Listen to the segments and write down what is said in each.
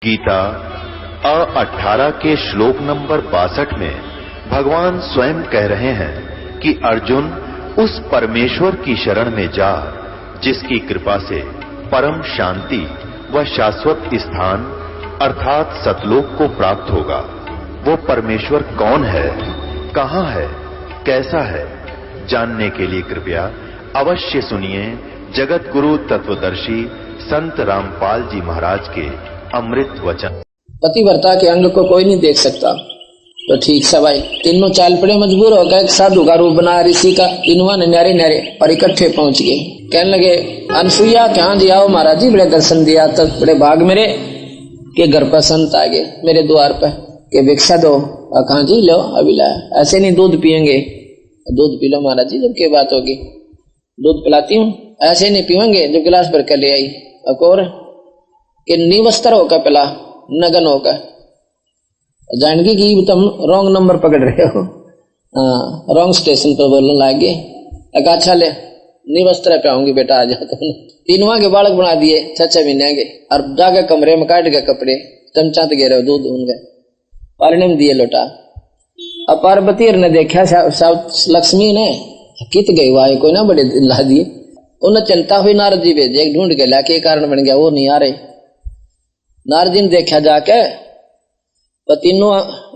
गीता 18 के श्लोक नंबर 62 में भगवान स्वयं कह रहे हैं कि अर्जुन उस परमेश्वर की शरण में जा जिसकी कृपा से परम शांति व शाश्वत स्थान अर्थात सतलोक को प्राप्त होगा। वो परमेश्वर कौन है, कहां है, कैसा है, जानने के लिए कृपया अवश्य सुनिए जगत गुरु तत्वदर्शी संत रामपाल जी महाराज के अमृत वचन। पतिव्रता के अंग को कोई नहीं देख सकता, तो ठीक सा भाई तीनों चाल पड़े, मजबूर हो गए। एक साधु का रूप बना ऋषि का, तीनों ने न्यारे न्यारे और इकट्ठे पहुंच गए। कहने लगे अनसुईया क्या दिया हो महाराज जी, बड़े दर्शन दिया, तो बड़े भाग मेरे के घर पर संत आ गए मेरे द्वार पर के भिक्षा दो। कहा जी लो अभी लाया। ऐसे नहीं दूध पियेंगे, दूध पी लो महाराज जी, जब क्या बात होगी, दूध पिलाती हूँ। ऐसे नहीं पीवेंगे, जब गिलास भर कर ले आई। और कि निवस्त्र होकर पिला, नगन होकर। जानकी की तुम रॉन्ग नंबर पकड़ रहे हो, रॉन्ग स्टेशन पर बोलने लगे। अच्छा ले निवस्त्र पे आऊंगी बेटा, आ जाओ। तुमने तीनवा के बालक बना दिए 6 महीने के, और जाके कमरे में काट के कपड़े चमचा तो गे रहे दूध उनके पालने में दिए लोटा। अब पार्वती ने देखा लक्ष्मी ने कित गई वाय कोई ना बड़े ला दिए। उन्हें चिंता हुई, नारद जी भेजे एक ढूंढ के लाके कारण बन गया, वो नहीं आ रहे। नारद जी ने देखा जाके तो तीनों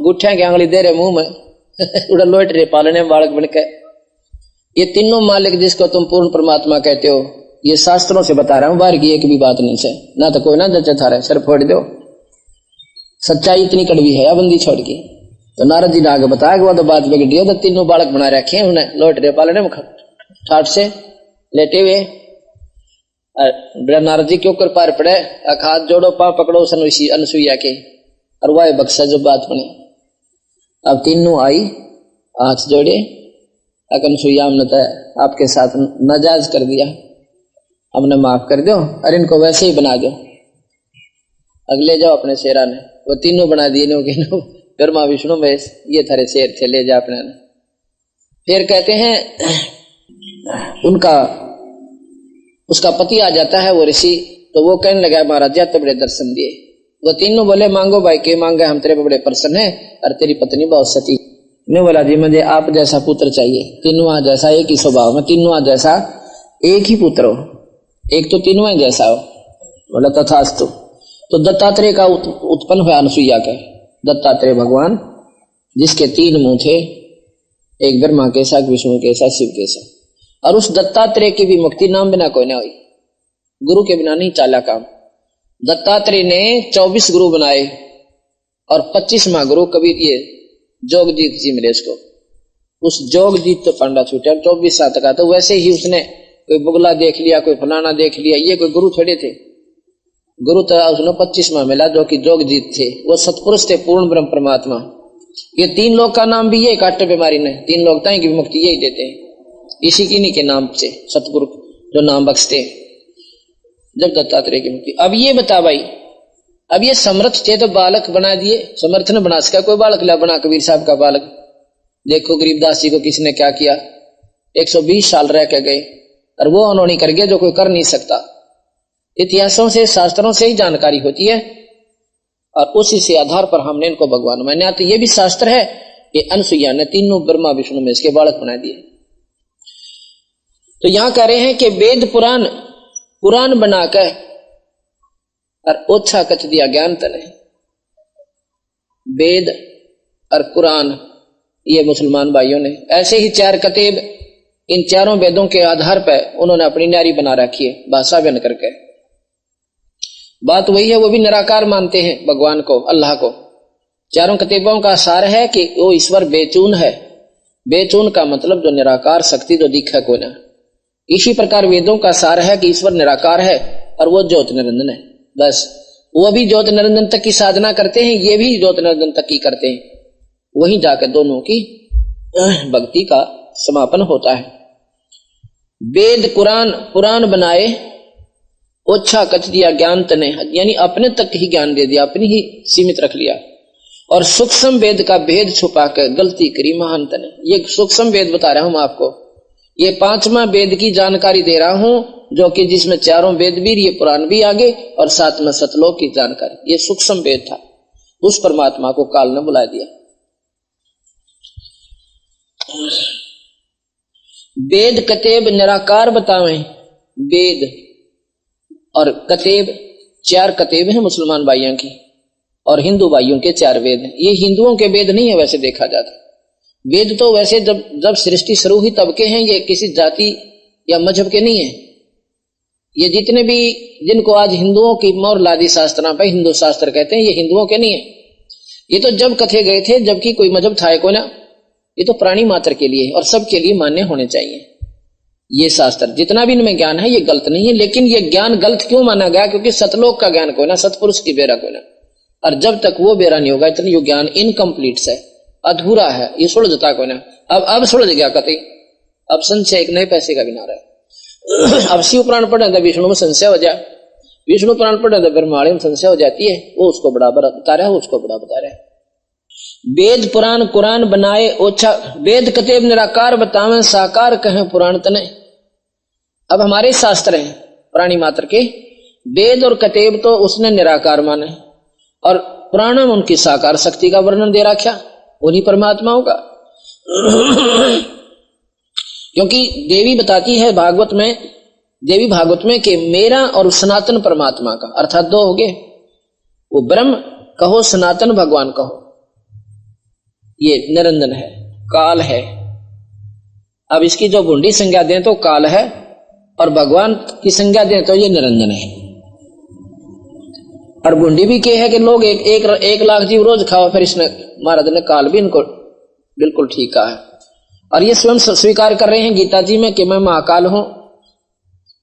गुठिया की आंगली दे रहे मुंह में उड़ा लोट रहे पालने बालक बनकर। ये तीनों मालिक जिसको तुम पूर्ण परमात्मा कहते हो, ये शास्त्रों से बता रहा हूं, बाहर की एक भी बात नहीं से, ना तो कोई ना जचा था रहे, सर फोड़ दो। सच्चाई इतनी कड़वी है बंदी छोड़ की। तो नारद जी ने आगे बताया कि वो तो बात बिगड़ी हो, तो तीनों बालक बना रखे हैं उन्हें, लोट रहे पालने में ठाट से लेटे हुए। नारद जी के ऊपर पार पड़े, हाथ जोड़ो पांव पकड़ो अनसुईया के, और वह बक्सा जो बात बने। अब तीनों आई, हाथ जोड़े, अनसुईया हमने तो आपके साथ नाजायज कर दिया, हमने माफ कर दो, और इनको वैसे ही बना दो, अगले जाओ अपने शेरा ने। वो तीनों बना दिए नो के नो, ब्रह्मा विष्णु महेश, ये थारे शेर थे, ले जा अपने। फिर कहते हैं उनका उसका पति आ जाता है वो ऋषि, तो वो कहने लगा महाराज जी तो बड़े दर्शन दिए। वो तीनों बोले मांगो भाई, के मांगे, हम तेरे पे बड़े प्रसन्न है, और तेरी पत्नी बहुत सती ने बोला जी मुझे आप जैसा पुत्र चाहिए, तीनों जैसा एक ही स्वभाव में, तीनों जैसा एक ही पुत्र हो, एक तो तीनों जैसा हो। बोला तथास्तु। तो दत्तात्रेय का उत्पन्न हुआ अनसुईया का। दत्तात्रेय भगवान जिसके 3 मुंह थे, एक ब्रह्मा के साथ, विष्णु के साथ, शिव के साथ। और उस दत्तात्रेय की भी मुक्ति नाम बिना कोई ना हुई, गुरु के बिना नहीं चाला काम। दत्तात्रेय ने 24 गुरु बनाए, और 25वां गुरु कबीर ये जोगजीत जी मिले उसको। उस जोगजीत तो फंडा छूटा 24 साल का। तो वैसे ही उसने कोई बुगला देख लिया, कोई फलाना देख लिया, ये कोई गुरु थोड़े थे। गुरु तो उसने 25वां मिला जो कि जोगजीत थे, वो सतपुरुष थे, पूर्ण ब्रह्म परमात्मा। ये 3 लोग का नाम भी ये काटे बीमारी ने, 3 लोग ताई की मुक्ति यही देते हैं, इसी किन्हीं के नाम से सतगुरु जो नाम बख्शते जब दत्तात्रेय की मुक्ति। अब ये बता भाई, अब ये समर्थ थे तो बालक बना दिए, समर्थ ने बना सका कोई बालक ला बना, कबीर साहब का बालक। देखो गरीबदास जी को किसने क्या किया, 120 साल रह के गए, और वो उन्होंने कर गया जो कोई कर नहीं सकता। इतिहासों से, शास्त्रों से ही जानकारी होती है, और उसी से आधार पर हमने इनको भगवान माना। तो ये भी शास्त्र है कि अनसुईया ने तीनों ब्रह्मा विष्णु में इसके बालक बना दिए। तो यहां कह रहे हैं कि वेद पुराण बनाकर और ओछा कच दिया ज्ञान तने। वेद और कुरान ये मुसलमान भाइयों ने, ऐसे ही 4 कतीब, इन 4 वेदों के आधार पर उन्होंने अपनी न्यारी बना रखी है, भाषा बन करके। बात वही है, वो भी निराकार मानते हैं भगवान को, अल्लाह को। 4 कतीबों का सार है कि वो ईश्वर बेचून है। बेचून का मतलब जो निराकार शक्ति जो दिखे को ना। इसी प्रकार वेदों का सार है कि ईश्वर निराकार है और वो ज्योत निरंजन है। बस वो भी ज्योत निरंजन तक की साधना करते हैं, ये भी ज्योत निरंजन तक की करते हैं, वहीं जाकर दोनों की भक्ति का समापन होता है। वेद पुराण बनाए, ओछा कच दिया ज्ञान तने, यानी अपने तक ही ज्ञान दे दिया, अपनी ही सीमित रख लिया। और सूक्ष्म वेद का भेद छुपा कर गलती करी महान तने। ये सूक्ष्म वेद बता रहा हूं आपको, ये 5वां वेद की जानकारी दे रहा हूं, जो कि जिसमें चारों वेद भी, ये पुराण भी आगे, और साथ में सतलोक की जानकारी। ये सूक्ष्म वेद था, उस परमात्मा को काल ने बुला दिया। वेद कतेब निराकार बतावे। वेद और कतेब, 4 कतेब हैं मुसलमान भाइयों की, और हिंदू भाइयों के 4 वेद हैं। ये हिंदुओं के वेद नहीं है वैसे देखा जाता। वेद तो वैसे जब सृष्टि शुरू हुई तब के हैं, ये किसी जाति या मजहब के नहीं है। ये जितने भी जिनको आज हिंदुओं की मौरलादी शास्त्र पे हिंदू शास्त्र कहते हैं, ये हिंदुओं के नहीं है। ये तो जब कथे गए थे, जबकि कोई मजहब था को ना, ये तो प्राणी मात्र के लिए और सबके लिए मान्य होने चाहिए। ये शास्त्र जितना भी इनमें ज्ञान है ये गलत नहीं है, लेकिन ये ज्ञान गलत क्यों माना गया? क्योंकि सतलोक का ज्ञान कोई ना, सतपुरुष की बेरा कोई ना, और जब तक वो बेरा नहीं होगा इतना ये ज्ञान इनकम्प्लीट है, अधूरा है, ये सुलझता कोई ना। अब सुलझ गया कति, अब संशय एक नए पैसे का किनारा है। अब शिव पुराण पढ़े तो विष्णु में संशय हो जाए, विष्णु पुराण पढ़े तो ब्रह्मांड में संशय हो जाती है, वो उसको बड़ा बता रहा है, उसको बड़ा बता रहा है। वेद पुराण कुरान बनाए ओछा, वेद कतेब निराकार बतावे, साकार कहें पुराण तने। अब हमारे शास्त्र हैं प्राणी मात्र के, वेद और कतेब तो उसने निराकार माने, और पुराण में उनकी साकार शक्ति का वर्णन दे रखा, उन्हीं परमात्माओं का। क्योंकि देवी बताती है भागवत में, देवी भागवत में कि मेरा और सनातन परमात्मा का, अर्थात 2 हो गए, वो ब्रह्म कहो सनातन भगवान कहो, ये निरंजन है, काल है। अब इसकी जो भूंडी संज्ञा दें तो काल है, और भगवान की संज्ञा दें तो ये निरंजन है। और भूंडी भी क्या है कि लोग एक लाख जीव रोज खाओ, फिर इसने महाराज ने काल भी इनको बिल्कुल ठीक कहा है। और ये स्वयं स्वीकार कर रहे हैं गीता जी में कि मैं महाकाल हूं,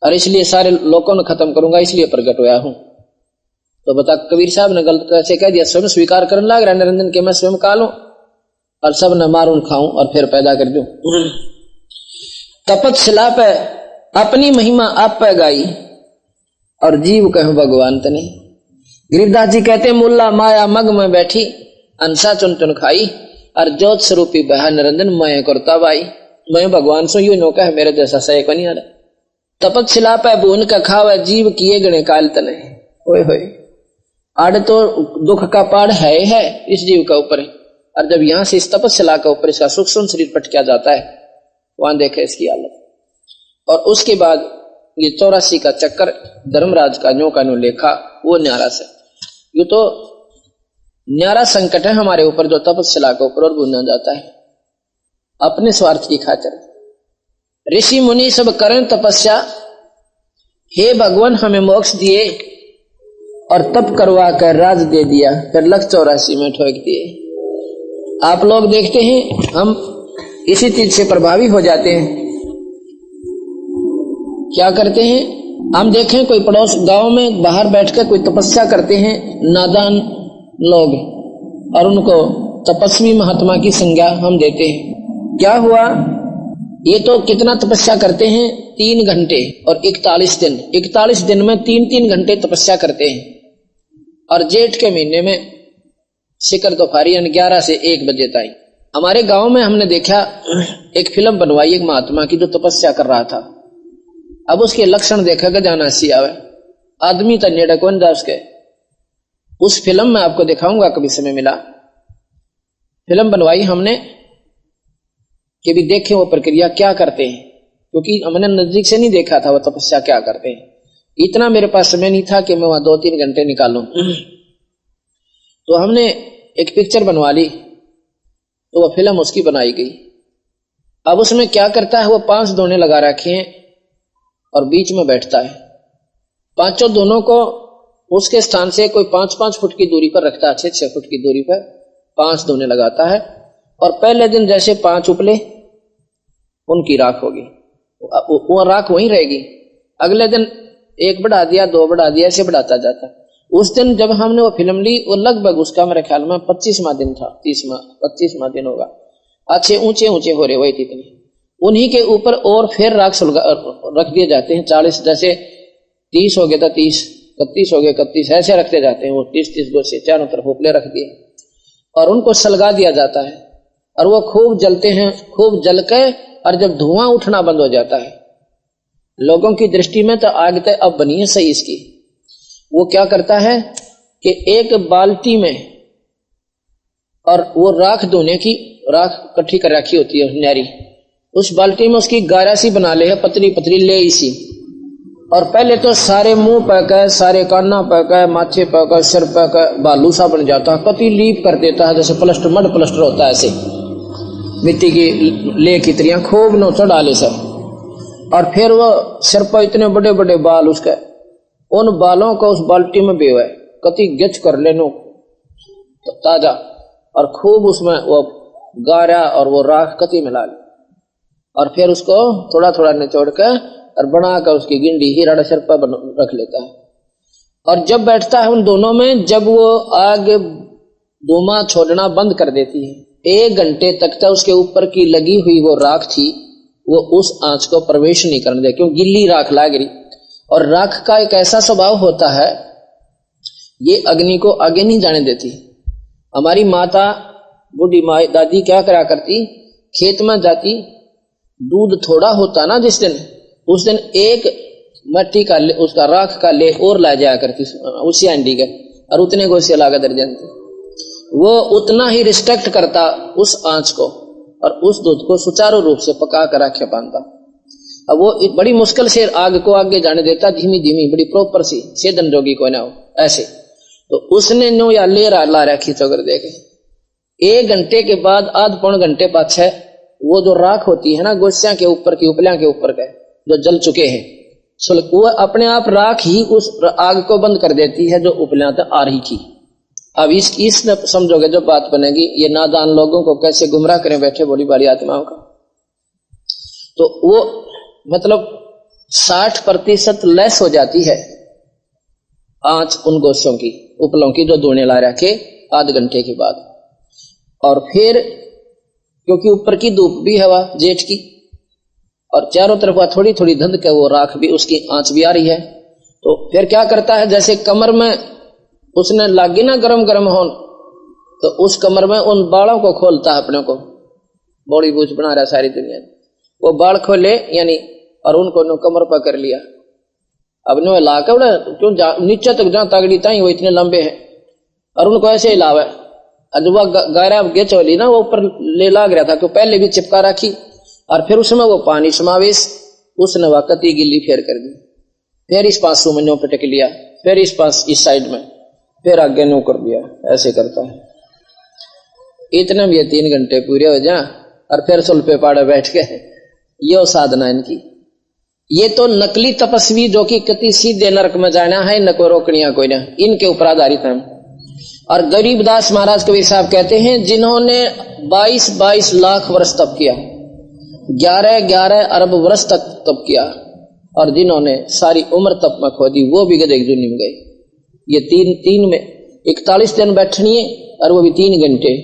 और इसलिए सारे लोगों ने खत्म करूंगा, इसलिए प्रकट हुआ हूं। तो बता कबीर साहब ने गलत कैसे कह दिया? स्वयं स्वीकार करने लग रहा है निरंजन के मैं स्वयं काल हूं, और सब न मारूं खाऊं और फिर पैदा कर दूं। तपतशिला पे अपनी महिमा आप पे गाई, और जीव कहो भगवान तने। गिरिदास जी कहते मुल्ला माया मग में बैठी, अंसा चुन चुन खाई, और ज्योत स्वरूपी बहा निरंजन मैं करता भाई। मैं भगवान सो यू नो कह, मेरे जैसा सही को नहीं आ रहा। तपतशिला पे भून का खावे, जीव किए गणे काल तने। ओए होए, आड़ तो दुख का पाड़ है इस जीव का ऊपर, और जब यहां से इस तपस्या का ऊपर इसका सूक्ष्म शरीर पटकिया जाता है, वहां देखे इसकी हालत। और उसके बाद ये 84 का चक्कर धर्मराज का न्यो का न्यो लेखा, वो न्यारा से, ये तो न्यारा संकट है हमारे ऊपर जो तपस्या के ऊपर और बुना जाता है अपने स्वार्थ की खातिर। ऋषि मुनि सब करें तपस्या, हे भगवान हमें मोक्ष दिए, और तप करवा कर राज दे दिया, फिर 184 में ठोक दिए। आप लोग देखते हैं हम इसी चीज से प्रभावी हो जाते हैं। क्या करते हैं हम? देखें कोई पड़ोस गांव में बाहर बैठकर कोई तपस्या करते हैं नादान लोग, और उनको तपस्वी महात्मा की संज्ञा हम देते हैं। क्या हुआ? ये तो कितना तपस्या करते हैं? 3 घंटे और 41 दिन। 41 दिन में 3-3 घंटे तपस्या करते हैं। और जेठ के महीने में शिखर दोपहरी 11 से 1 बजे तक। हमारे गांव में हमने देखा एक फिल्म बनवाई एक महात्मा की जो तपस्या कर रहा था। अब उसके लक्षण देखा कि जाना सी आवे, आदमी तो नेड़ा कौन जा उसके। उस फिल्म में आपको दिखाऊंगा कभी समय मिला। फिल्म बनवाई हमने कि भी देखे वो प्रक्रिया क्या करते हैं, क्योंकि हमने नजदीक से नहीं देखा था वो तपस्या क्या करते हैं। इतना मेरे पास समय नहीं था कि मैं वहां 2-3 घंटे निकालूं। तो हमने एक पिक्चर बनवा ली, तो वह फिल्म उसकी बनाई गई। अब उसमें क्या करता है, वो 5 दोने लगा रखे हैं और बीच में बैठता है। 5 दोनों को उसके स्थान से कोई 5-5 फुट की दूरी पर रखता है, 6-6 फुट की दूरी पर 5 दोने लगाता है। और पहले दिन जैसे 5 उपले उनकी राख होगी, वो राख वहीं रहेगी। अगले दिन 1 बढ़ा दिया, 2 बढ़ा दिया, ऐसे बढ़ाता जाता। उस दिन जब हमने वो फिल्म ली, वो लगभग उसका मेरे ख्याल में 25वां दिन था, 25वां दिन होगा। अच्छे ऊंचे ऊंचे हो रहे वही इतने, उन्हीं के ऊपर और फिर राख रख दिए जाते हैं। 40 जैसे 30 हो गए तो 30, 31 हो गए 31, ऐसे रखते जाते हैं। वो 30-30 गोसे चारों तरफ उपले रख दिए और उनको सलगा दिया जाता है। और वो खूब जलते हैं, खूब जल के और जब धुआं उठना बंद हो जाता है, लोगों की दृष्टि में तो आग तय अब बनी है सही इसकी, वो क्या करता है कि एक बाल्टी में, और वो राख धोने की राख इकट्ठी कर रखी होती है न्यारी, उस बाल्टी में उसकी गारा सी बना ले है, पतली पतली ले इसी, और पहले तो सारे मुंह पे सारे काना पे माथे पे सिर पे बालू सा बन जाता है, कति लीप कर देता है जैसे प्लास्टर मड प्लास्टर होता है, ऐसे मिट्टी की ले की तरियां खूब नो चढ़ा ले सर। और फिर वो सिर पर इतने बड़े बड़े बाल उसके, उन बालों को उस बाल्टी में भी हुआ कति गिच कर लेनो तो ताजा, और खूब उसमें वो गारा और वो राख कति मिला ले, और फिर उसको थोड़ा थोड़ा निचोड़ के और बनाकर उसकी गिंडी हीरा सिर पर रख लेता है। और जब बैठता है उन दोनों में, जब वो आग धुआं छोड़ना बंद कर देती है, 1 घंटे तक तो उसके ऊपर की लगी हुई वो राख थी वो उस आंच को प्रवेश नहीं करने दे, क्यों गिल्ली राख लाग रही। और राख का एक ऐसा स्वभाव होता है, ये अग्नि को आगे नहीं जाने देती। हमारी माता बूढ़ी माँ दादी क्या करा करती, खेत में जाती, दूध थोड़ा होता ना जिस दिन, उस दिन एक मट्टी का उसका राख का ले और ला जाया करती उसी हांडी के, और उतने को से लागा दर्जन वो उतना ही रिस्ट्रिक्ट करता उस आंच को, और उस दूध को सुचारू रूप से पका कर रखे पाता। अब वो बड़ी मुश्किल से आग को आगे जाने देता, धीमी धीमी बड़ी प्रॉपर सी, सेदन जोगी कोई ना हो ऐसे। तो उसने नो या ले ला रखी चौगर देके 1 घंटे के बाद, आध पौन घंटे पाछे वो जो राख होती है ना गोस्या के ऊपर की, उपलियां के ऊपर के जो जल चुके हैं, वो अपने आप राख ही उस आग को बंद कर देती है जो उपलियां तक आ रही थी। अब इस समझोगे जो बात बनेगी, ये नादान लोगों को कैसे गुमराह करें बैठे बोली बारी आत्माओं का। तो वो मतलब 60% लेस हो जाती है आंच उन गोश्यों की, उपलों की जो धोने ला रखे आध घंटे के बाद। और फिर क्योंकि ऊपर की धूप भी हवा जेठ की, और चारों तरफ थोड़ी थोड़ी धंध के वो राख भी, उसकी आंच भी आ रही है, तो फिर क्या करता है, जैसे कमर में उसने लागी ना गरम गरम होन, तो उस कमर में उन बालों को खोलता है अपने को, बॉडी बूझ बना रहा है सारी दुनिया, वो बाल खोले यानी, और उनको नो कमर पर कर लिया। अब नो ला के क्यों नीचे तक जहां तगड़ी ताई वो इतने लंबे हैं, और उनको ऐसे हिलावे, अजवा गायरा गेच वाली ना वो ऊपर ले लाग रहा था, तो पहले भी चिपका रखी, और फिर उसमें वो पानी समावेश, उसने वह कती गिल्ली फेर कर दी, फिर इस पास सुमन्यों पे टेक लिया, फिर इस पास इस साइड में, फिर आगे नो कर दिया, ऐसे करता है। इतने भी 3 घंटे पूरे हो जाए, और फिर सुल पे पाड़े बैठ के, यो साधना इनकी। ये तो नकली तपस्वी जो कि कति सीधे नरक में जाना है, न को रोकनिया कोई ना, इनके ऊपर आधारित है। और गरीबदास महाराज कबीर साहब कहते हैं, जिन्होंने 22-22 लाख वर्ष तप किया, 11-11 अरब वर्ष तक तप किया, और जिन्होंने सारी उम्र तप में खो दी, वो भी गधे की दुनिया में गए। ये तीन में 41 दिन बैठनी है, और वो भी 3 घंटे,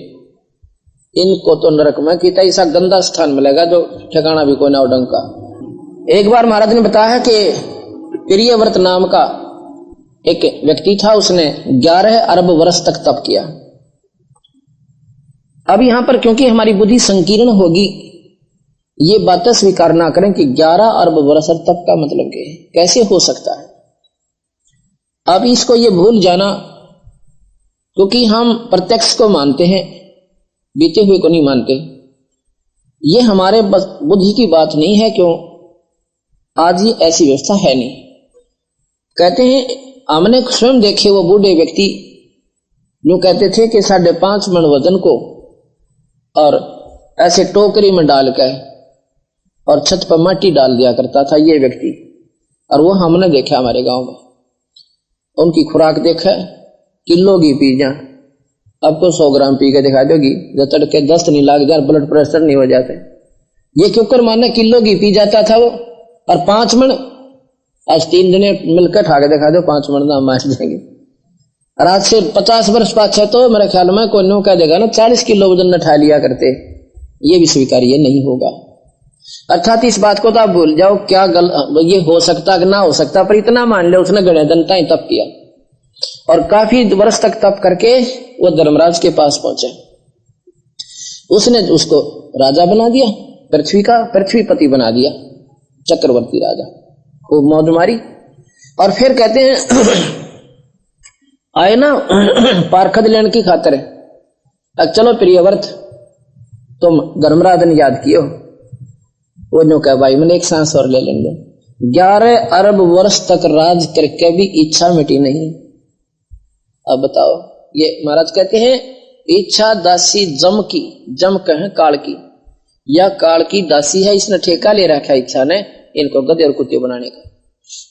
इनको तो नरक में कितना ऐसा गंदा स्थान मिलेगा जो ठिकाना भी कोई ना ढंग का। एक बार महाराज ने बताया कि प्रियव्रत नाम का एक व्यक्ति था, उसने 11 अरब वर्ष तक तप किया। अब यहां पर क्योंकि हमारी बुद्धि संकीर्ण होगी, ये बातें स्वीकार ना करें कि 11 अरब वर्ष तप का मतलब क्या है, कैसे हो सकता है। अब इसको ये भूल जाना, क्योंकि हम प्रत्यक्ष को मानते हैं, बीते हुए को नहीं मानते। ये हमारे बुद्धि की बात नहीं है, क्यों आज ये ऐसी व्यवस्था है नहीं। कहते हैं हमने स्वयं देखे, वो बूढ़े व्यक्ति जो कहते थे कि 5.5 मन वजन को और ऐसे टोकरी में डाल कर और छत पर माटी डाल दिया करता था ये व्यक्ति, और वो हमने देखा हमारे गांव में। उनकी खुराक देखा, किलो घी पी जा, आपको 100 ग्राम पी के दिखा दोगी, जब तड़के दस्त नहीं लाग जाए, ब्लड प्रेशर नहीं हो जाते। ये क्यों कर माने किलो घी पी जाता था वो, और 5 मन, आज 3 जने मिलकर खा के दिखा दो 5 मन ना मार जाएंगे। और आज से 50 वर्ष पाछे तो मेरे ख्याल में कोई नो कह देगा ना 40 किलो वजन न उठा लिया करते, ये भी स्वीकार्य नहीं होगा। अर्थात इस बात को तो आप भूल जाओ, क्या ये हो सकता कि ना हो सकता, पर इतना मान लो उसने गणे दंता ही तप किया, और काफी वर्ष तक तप करके वो धर्मराज के पास पहुंचे। उसने उसको राजा बना दिया, पृथ्वीपति बना दिया, चक्रवर्ती राजा, खूब मौज मारी। और फिर कहते हैं आए ना पारखद लेने की खातिर, अब चलो प्रियव्रत तुम धर्मराज ने याद कियो। वो नो कहा भाई मैंने एक सांस और ले लेंगे। 11 अरब वर्ष तक राज करके भी इच्छा मिटी नहीं। अब बताओ, ये महाराज कहते हैं इच्छा दासी जम की, जम कहें काल की, या काल की दासी है, इसने ठेका ले रखा है इच्छा ने इनको गधे और कुत्ते बनाने का।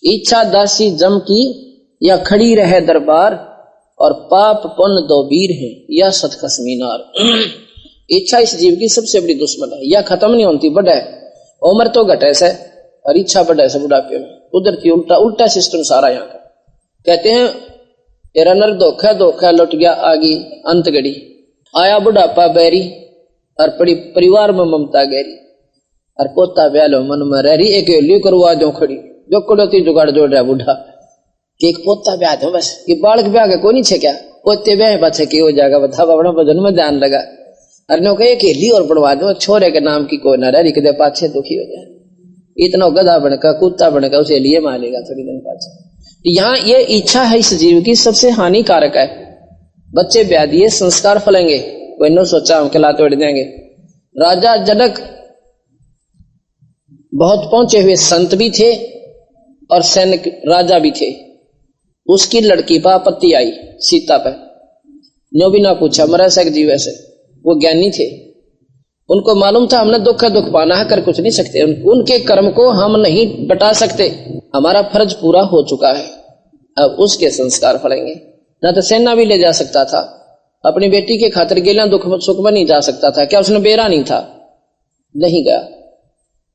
इच्छा दासी जम की या खड़ी रहे दरबार, और पाप पुण्य दो वीर है या सतखस मीनार। इच्छा इस जीव की सबसे बड़ी दुश्मन है, या खत्म नहीं होती, बढ़े उम्र तो घटे से और इच्छा बढ़े से बुढ़ापे में। उधर की उल्टा सिस्टम सारा यहाँ का। कहते हैं तेरा नर धोखा लुट गया आगे अंत गड़ी, आया बुढ़ापा बैरी और पड़ी परिवार में ममता गहरी, और पोता ब्यालो मन में रही एक लियो करवा दो खड़ी, जो कड़ोती जुगाड़ जोड़ रहा बूढ़ा कि एक पोता ब्याह दो बस, कि बालक ब्याह के कोई नहीं छे क्या, पोते ब्याह पाछे की हो जाएगा, बता अपना भजन में ध्यान लगा। अरे नो कहे कि ली और पढ़वा दो, छोरे के नाम की कोई ना रही कदे पाछे दुखी हो जाए, इतना गधा बनका कुत्ता बनका उसे लिए मारेगा थोड़ी दिन पाछे। यहाँ ये इच्छा है इस जीव की सबसे हानिकारक है। बच्चे ब्याह दिए संस्कार फलेंगे, कोई न सोचा हम खिला तोड़ देंगे। राजा जनक बहुत पहुंचे हुए संत भी थे और सैनिक राजा भी थे। उसकी लड़की पर आपत्ति आई सीता पर, नो भी ना पूछा मरा सक जीव ऐसे, वो ज्ञानी थे, उनको मालूम था हमने दुख पाना है, कर कुछ नहीं सकते, उनके कर्म को हम नहीं बटा सकते, हमारा फर्ज पूरा हो चुका है, अब उसके संस्कार फलेंगे। ना तो सेना भी ले जा सकता था, अपनी बेटी के खातिर गेला दुख सुख में नहीं जा सकता था, क्या उसने बेरा नहीं था, नहीं गया।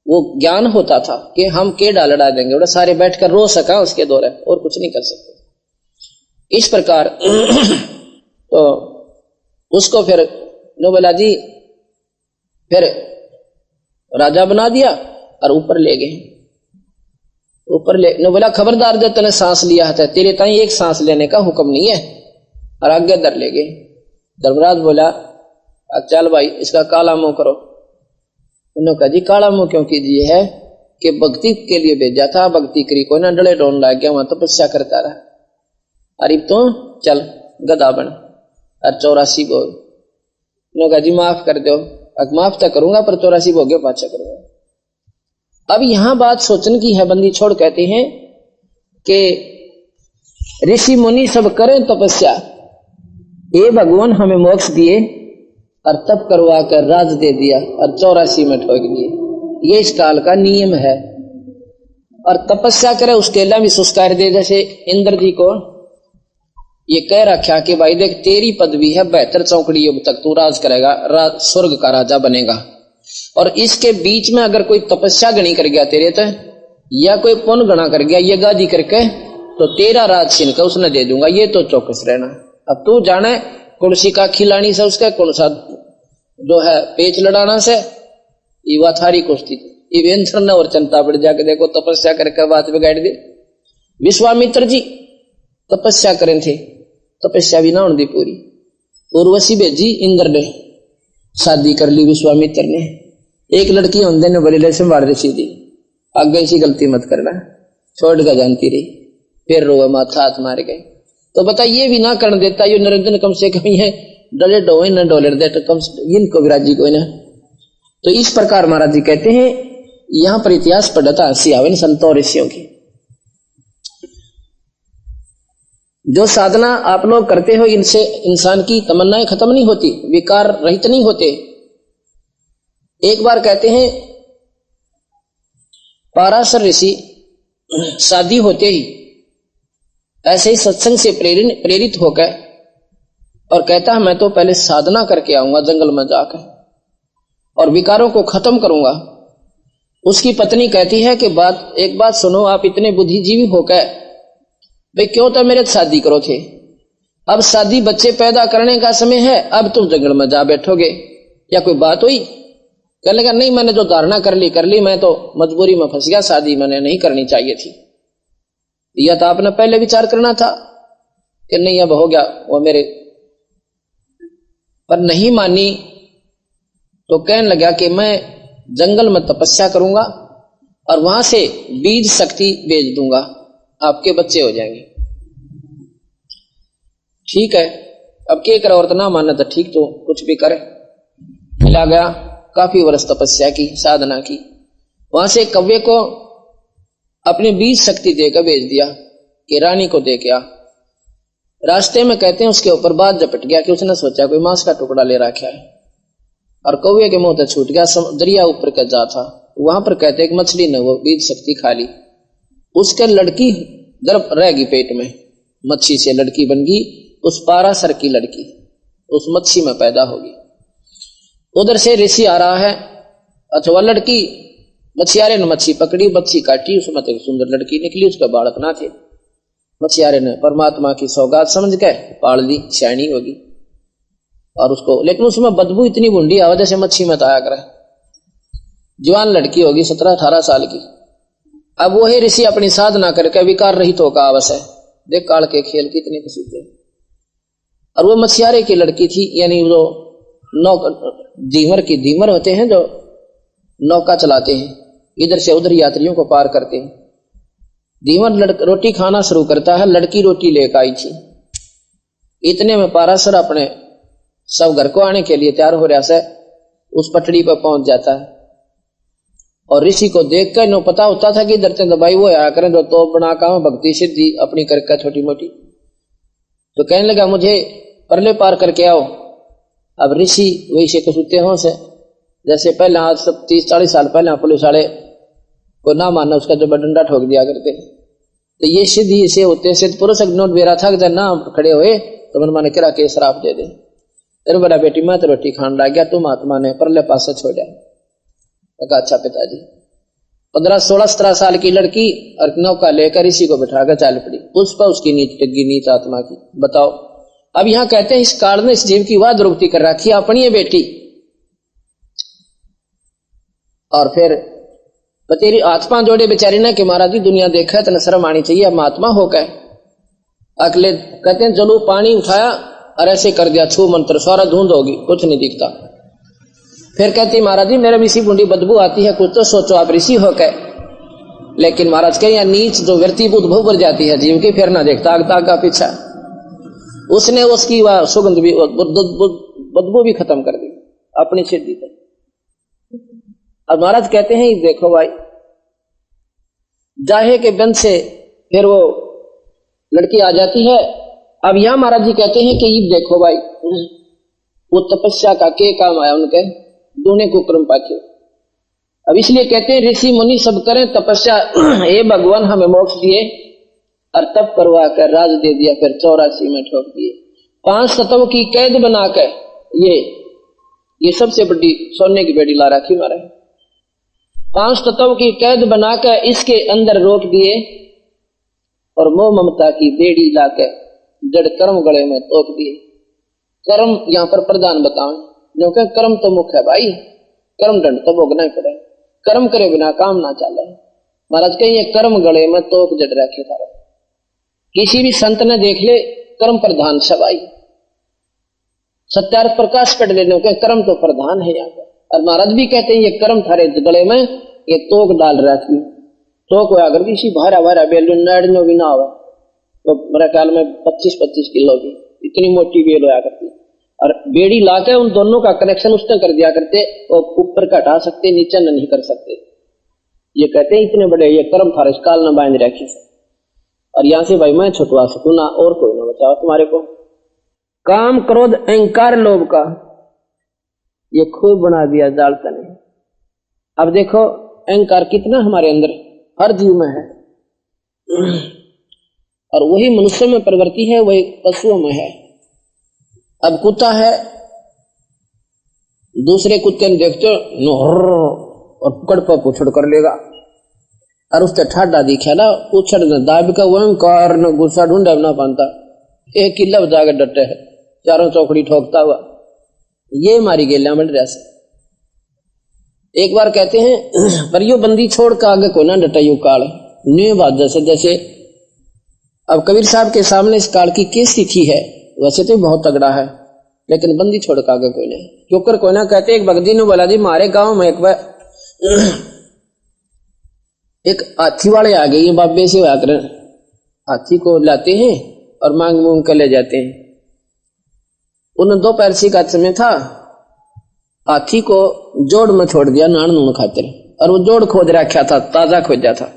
वो ज्ञान होता था कि हम के डालड़ा देंगे, उड़ा सारे बैठकर रो सका उसके दौरे, और कुछ नहीं कर सकते। इस प्रकार तो उसको फिर नोबेला जी फिर राजा बना दिया और ऊपर ले गए। ऊपर ले नोबेला खबरदार जब तूने सांस लिया था तेरे ताई एक सांस लेने का हुक्म नहीं है, और आगे दर ले गए। धर्मराज बोला चल भाई इसका काला मुंह करो। उन्होंने कहा जी काला मुंह क्यों कीजिए है कि भक्ति के लिए भेजा था, भक्ति करी कोई ना, डले डोन लाग गया, वहां तपस्या करता रहा, अरे तो चल गधा बन और 84 भोग। उन्होंने कहा जी माफ कर दो। माफ तो करूंगा पर 84 भोगे पाछा करूंगा। अब यहां बात सोचने की है, बंदी छोड़ कहते हैं कि ऋषि मुनि सब करें तपस्या, ये भगवान हमें मोक्ष दिए और तप करवा कर राज दे दिया और 84 में ठोक दिए। ये इस काल का नियम है। और तपस्या करे उसके लिए भी सुस्कार दे, जैसे इंद्र जी को ये कह रखा कि भाई देख तेरी पदवी है 72 चौकड़ी युग तक तू राज करेगा, स्वर्ग का राजा बनेगा, और इसके बीच में अगर कोई तपस्या गणी कर गया तेरे तो, या कोई पुण्य गणा कर गया ये गादी करके, तो तेरा राज छीन कर उसने दे दूंगा, ये तो चौकस रहना। अब तू जाने कुर्सी का खिलानी से उसका कौन सा जो है पेच लड़ाना से, युवा थारी कुश्ती इवेंशन ने और चिंता पड़ जाके देखो तपस्या करके बात बिगाड़ दी। विश्वामित्र जी तपस्या करें थे, तपस्या भी ना होने दी पूरी, उर्वशी भेजी इंद्र ने, शादी कर ली विश्वामित्र ने, एक लड़की होंदे ने बड़ी ले मार दी सीधी, आगे इसी गलती मत करना, छोड़ कर जानती रही, फिर रोए माथा हाथ मार गए। तो बता ये भी ना कर देता, ये निरंजन कम से कम है डले डोए न डोलर दे तो कम इनको विराज जी को ना। तो इस प्रकार महाराज जी कहते हैं यहां पर इतिहास पढ़ता हंसी आवे संतों ऋषियों की। जो साधना आप लोग करते हो इनसे इंसान की तमन्नाएं खत्म नहीं होती, विकार रहित नहीं होते। एक बार कहते हैं पाराशर ऋषि शादी होते ही ऐसे ही सत्संग से प्रेरित होकर और कहता है मैं तो पहले साधना करके आऊंगा जंगल में जाकर और विकारों को खत्म करूंगा। उसकी पत्नी कहती है कि एक बात सुनो, आप इतने बुद्धिजीवी होकर भाई क्यों तो मेरे शादी करो थे, अब शादी बच्चे पैदा करने का समय है, अब तुम जंगल में जा बैठोगे, या कोई बात हुई? कहने लगा नहीं मैंने जो धारणा कर ली, मैं तो मजबूरी में फंस गया, शादी मैंने नहीं करनी चाहिए थी, या तो आपने पहले विचार करना था कि नहीं अब हो गया वो मेरे पर नहीं मानी। तो कहने लगा कि मैं जंगल में तपस्या करूंगा और वहां से बीज शक्ति भेज दूंगा, आपके बच्चे हो जाएंगे। ठीक है, अब क्या करे, और तो ना माने तो ठीक, तो कुछ भी करे। मिला गया, काफी वर्ष तपस्या की, साधना की, वहां से कव्य को अपने बीज शक्ति देकर भेज दिया कि रानी को दे के आ। रास्ते में कहते हैं उसके ऊपर बात झपट गया कि उसने सोचा कोई मांस का टुकड़ा ले रखा है और कौवे के मुंह से छूट गया, दरिया ऊपर का जा था। वहां पर कहते एक मछली ने वो बीज शक्ति खा ली, उसके लड़की गर्भ रह गई पेट में, मच्छी से लड़की बन गई, उस पारासर की लड़की उस मच्छी में पैदा होगी। उधर से ऋषि आ रहा है, अथवा लड़की, मछियारे ने मच्छी पकड़ी, मच्छी काटी, उसमें एक सुंदर लड़की निकली, उसके बालक ना थे। मछियारे ने परमात्मा की सौगात समझ के पाल दी, शैनी होगी और उसको, लेकिन उसमें बदबू इतनी बुंडी आवा जैसे मच्छी में आया करे। जवान लड़की होगी 17-18 साल की। अब वही ऋषि अपनी साधना करके विकार रहित होकर आवश्य है। देख काल के खेल कितने कसीते। और वो मछियारे की लड़की थी, यानी जो धीमर होते हैं जो नौका चलाते हैं, इधर से उधर यात्रियों को पार करते हैं। धीमर रोटी खाना शुरू करता है, लड़की रोटी लेकर आई थी। इतने में पारासर अपने सब घर को आने के लिए तैयार हो रहा है, उस पटड़ी पर पहुंच जाता है और ऋषि को देखकर नो पता होता था कि इधर से दबाई वो आया करें जो तो बना काम भक्ति सिद्धि अपनी करके छोटी मोटी। तो कहने लगा मुझे परले पार करके आओ। अब ऋषि वैसे कसूते हों से, जैसे पहले आज 30-40 साल पहले पुलिस वाले को ना मानना, उसका जो डंडा ठोक दिया करते, तो ये सिद्ध ही से होते। सिद्ध पुरुष नोट बेरा था कि ना खड़े हुए तो मन माने किरा के शराब दे दे, तेरे बड़ा बेटी मैं तो रोटी खान लग गया, तुम आत्मा ने परले पास से छोड़ा। अच्छा पिताजी। 15-16-17 साल की लड़की और नौका लेकर इसी को बिठाकर चाल पड़ी, उस पर उसकी नीच टिक गई, नीच आत्मा की। बताओ, अब यहां कहते हैं इस काल ने इस जीव की वह दुर्गति कर रखी अपनी है बेटी, और फिर तेरी आत्मा जोड़े बेचारी ने कि महाराज जी दुनिया देखा तो शर्म आनी चाहिए, अब महात्मा हो गए। अगले कहते हैं चलो पानी उठाया और ऐसे कर दिया छू मंत्र, सारा धुंध होगी, कुछ नहीं दिखता। फिर कहती महाराज जी मेरे ऋषि बूंदी बदबू आती है, कुछ तो सोचो आप ऋषि हो गए। लेकिन महाराज के यहाँ नीच जो व्यक्ति बुद्ध भर जाती है जीव की, फिर ना देखता आगता का पीछा, उसने उसकी वह सुगंध भी बदबू भी खत्म कर दी अपनी सिद्धि पर। अब महाराज कहते हैं देखो भाई, जाहे के बंद से फिर वो लड़की आ जाती है। अब यहां महाराज जी कहते हैं कि ये देखो भाई, वो तपस्या का के काम आया उनके दोने को क्रम पाचे। अब इसलिए कहते हैं ऋषि मुनि सब करें तपस्या, हे भगवान हमें मोक्ष दिए और तप करवा कर राज दे दिया, फिर 84 में ठोक दिए। 5 तत्व की कैद बनाकर ये सबसे बड़ी सोने की बेड़ी ला रखी मारे। 5 तत्व की कैद बनाकर इसके अंदर रोक दिए और मोह ममता की बेड़ी लाकर जड़ कर्म गले में तोप दिए। कर्म यहां पर प्रधान बताओ, क्योंकि कर्म तो मुख्य है भाई, कर्म दंड तो भोगना ही पड़े, कर्म करे बिना काम ना चले। महाराज कहीं ये कर्म गले में तोप जड़ रखे सारे। किसी भी संत ने देख ले कर्म प्रधान सवाई, सत्यार्थ प्रकाश पढ़ लेने के कर्म तो प्रधान है यहाँ पर। और महाराज भी कहते हैं ये कर्म थारे गले में ये तोक डाल रखी, तोक हुआ अगर किसी भारा भारा बेल नड़नो भी ना हो तो मेरे ख्याल में 25-25 किलो की इतनी मोटी बेल होया करती, और बेड़ी लाके उन दोनों का कनेक्शन उसने कर दिया करते, और ऊपर का हटा सकते नीचे नहीं कर सकते। ये कहते हैं इतने बड़े ये कर्म थारे काल न बांध रखे। और यहां से भाई मैं छुटवा सकूं ना, और कोई ना बचाओ तुम्हारे को। काम क्रोध अहंकार लोभ का ये खूब बना दिया जाल तने। अब देखो अहंकार कितना हमारे अंदर हर जीव में है, और वही मनुष्य में प्रवृत्ति है, वही पशुओं में है। अब कुत्ता है, दूसरे कुत्ते ने देखते और पकड़ पर पुछड़ कर लेगा, और उससे ठाडा दिखा ना उछड़ न दाब का वो कार न गुस्सा ढूंढा ना पाता, एक किला जाकर डटे है चारों चौकड़ी ठोकता हुआ। ये मारी गेलियां बढ़ रहा से। एक बार कहते हैं पर यो बंदी छोड़ का आगे कोई ना डटा यू काल न्यू बात जैसे अब कबीर साहब के सामने इस काल की क्या स्थिति है, वैसे तो बहुत तगड़ा है, लेकिन बंदी छोड़ का आगे कोई नहीं। क्योंकि कोई ना कहते एक भगदी ने बोला जी मारे गांव में एक बार एक हाथी वाले आ गए, ये बाबे से आकर हाथी को लाते हैं और मांग मूंग कर ले जाते हैं। उन दोपहर का समय था, हाथी को जोड़ में छोड़ दिया नान नून खातिर, और वो जोड़ खोद रखा था, ताजा खोजा था,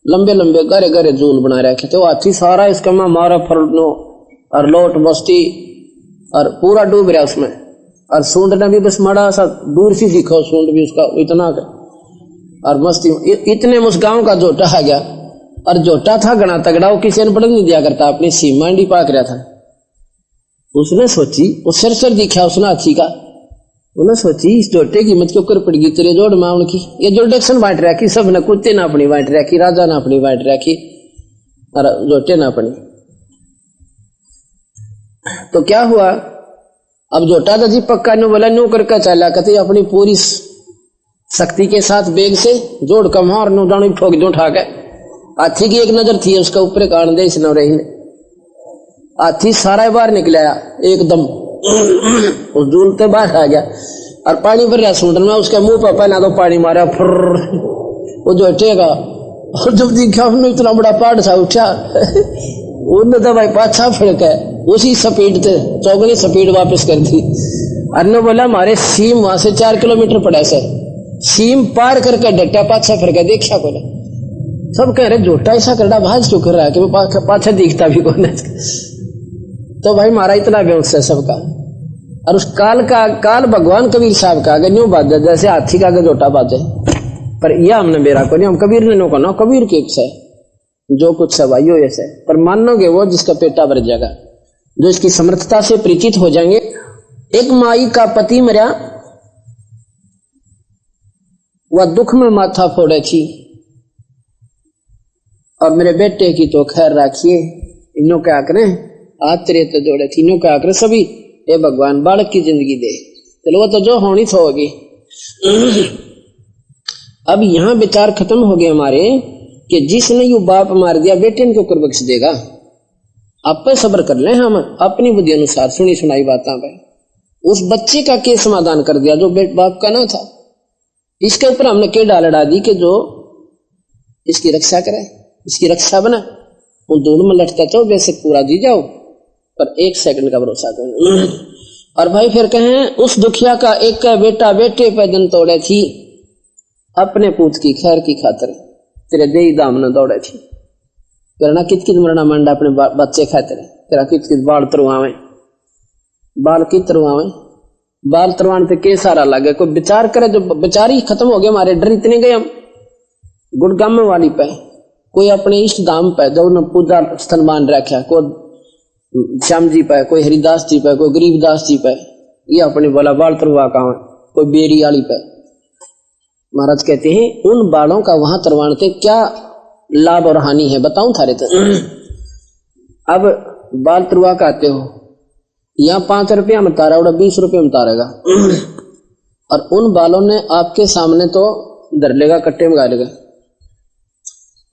लंबे लंबे गहरे गहरे जूल बना रखे थे। वो हाथी सारा इसका मारा फरनो और लोट बस्ती और पूरा डूब रहा उसमें, और सूंड ने भी बस मड़ा सा दूर से दिखा, सूंड भी उसका इतना और मस्ती। इतने मुस्कान का जोटा आ गया, और जोटा था घना तगड़ा, वो किसी ने पढ़ नहीं दिया करता, अपनी सीमा मंडी पाक रहा था। उसने सोची, वो सिर दिखा उसने हाथी का, उन्हें सोची इस जोटे की मत क्यों कर पड़गी तेरे जोड़ माउन की। ये जोडेक्शन बांट रखी, सब ने कुत्ते ना अपनी बांट रखी, राजा ने अपनी बांट रखी और जोटे ना अपनी। तो क्या हुआ, अब जोटा था जी पक्का नो बोला नो करके चला, कहते अपनी पूरी शक्ति के साथ बेग से जोड़ कमा और नो जानो ठोक दो उठा के। हाथी की एक नजर थी उसका ऊपर कान दे, इस नवरही ने हाथी सारा बाहर निकलाया एकदम, उस झूलते बाहर आ गया और पानी भर रहा सूंड में, उसके मुंह पर पहना तो पानी मारा फुर, वो जो हटेगा। और जब देखा उन्होंने इतना बड़ा पहाड़ सा उठा, उन्होंने तो भाई पाछा फिड़का उसी स्पीड से चौगनी स्पीड वापस कर दी। अन्नो बोला हमारे सीम वहां से 4 किलोमीटर पड़ा सर, सीम पार करके डट्टा पाछा फिड़का, देखा को सब कह रहे जोटा ऐसा करना भाज क्यों कर रहा है कि वो पाछा दिखता भी कौन है। तो भाई मारा इतना बेउस है सबका। और उस काल भगवान कबीर साहब का आगे न्यू बात जैसे हाथी का आगे जोटा बाजे, पर यह हमने बेरा को नहीं, हम कबीर ने नो कहना, कबीर के है जो कुछ है भाई ऐसे, पर मानोगे वो जिसका पेटा भर जाएगा, जो इसकी समर्थता से परिचित हो जाएंगे। एक माई का पति मरा, वह दुख में माथा फोड़े थी, और मेरे बेटे की तो खैर राखिए, इन्हों क्या करें आज तेरे तो जोड़े थी, इन्हों क्या करें सभी, ए भगवान बालक की जिंदगी दे, चलो वो तो जो होनी तो होगी। अब यहां विचार खत्म हो गए हमारे कि जिसने यू बाप मार दिया बेटे ने क्यों बख्श देगा। आप पे सब्र कर ले, हम अपनी बुद्धि अनुसार सुनी सुनाई बातों पे उस बच्चे का के समाधान कर दिया जो बाप का ना था। इसके ऊपर हमने के डाल दी कि जो इसकी रक्षा करे, इसकी रक्षा बना, वो दोनों में लटता चाहो बेशक पूरा दी जाओ, पर 1 सेकंड का भरोसा करो। और भाई फिर कहें उस दुखिया का एक का बेटा बेटे पे दिन तोड़े थी, अपने पूत की खैर की खातिर तेरे दे दाम न दौड़े थी, तेरा कित कित मरना मंडा अपने बच्चे खातिर, तेरा कित कित बाल तरवावे, बाल की तरवावे, बाल तरवान पे के सारा लगे। कोई विचार करे, जो विचार ही खत्म हो गए हमारे, डर इतने गए हम गुड़गाम वाली पे, कोई अपने इष्ट धाम पे जो उन्होंने पूजा स्थल मान रखा, कोई श्याम जी पे, कोई हरिदास जी पे, कोई गरीबदास जी पे, ये अपने बोला बाल तरवा का, कोई बेरी वाली पे। महाराज कहते हैं उन बालों का वहां तरवाने क्या लाभ और हानि है बताऊं थारे तो। अब बाल तरवा कहते हो, यहाँ 5 रुपया में तारा, उड़ा 20 रुपये में तारेगा, और उन बालों ने आपके सामने तो धर लेगा, कट्टे में गा लेगा,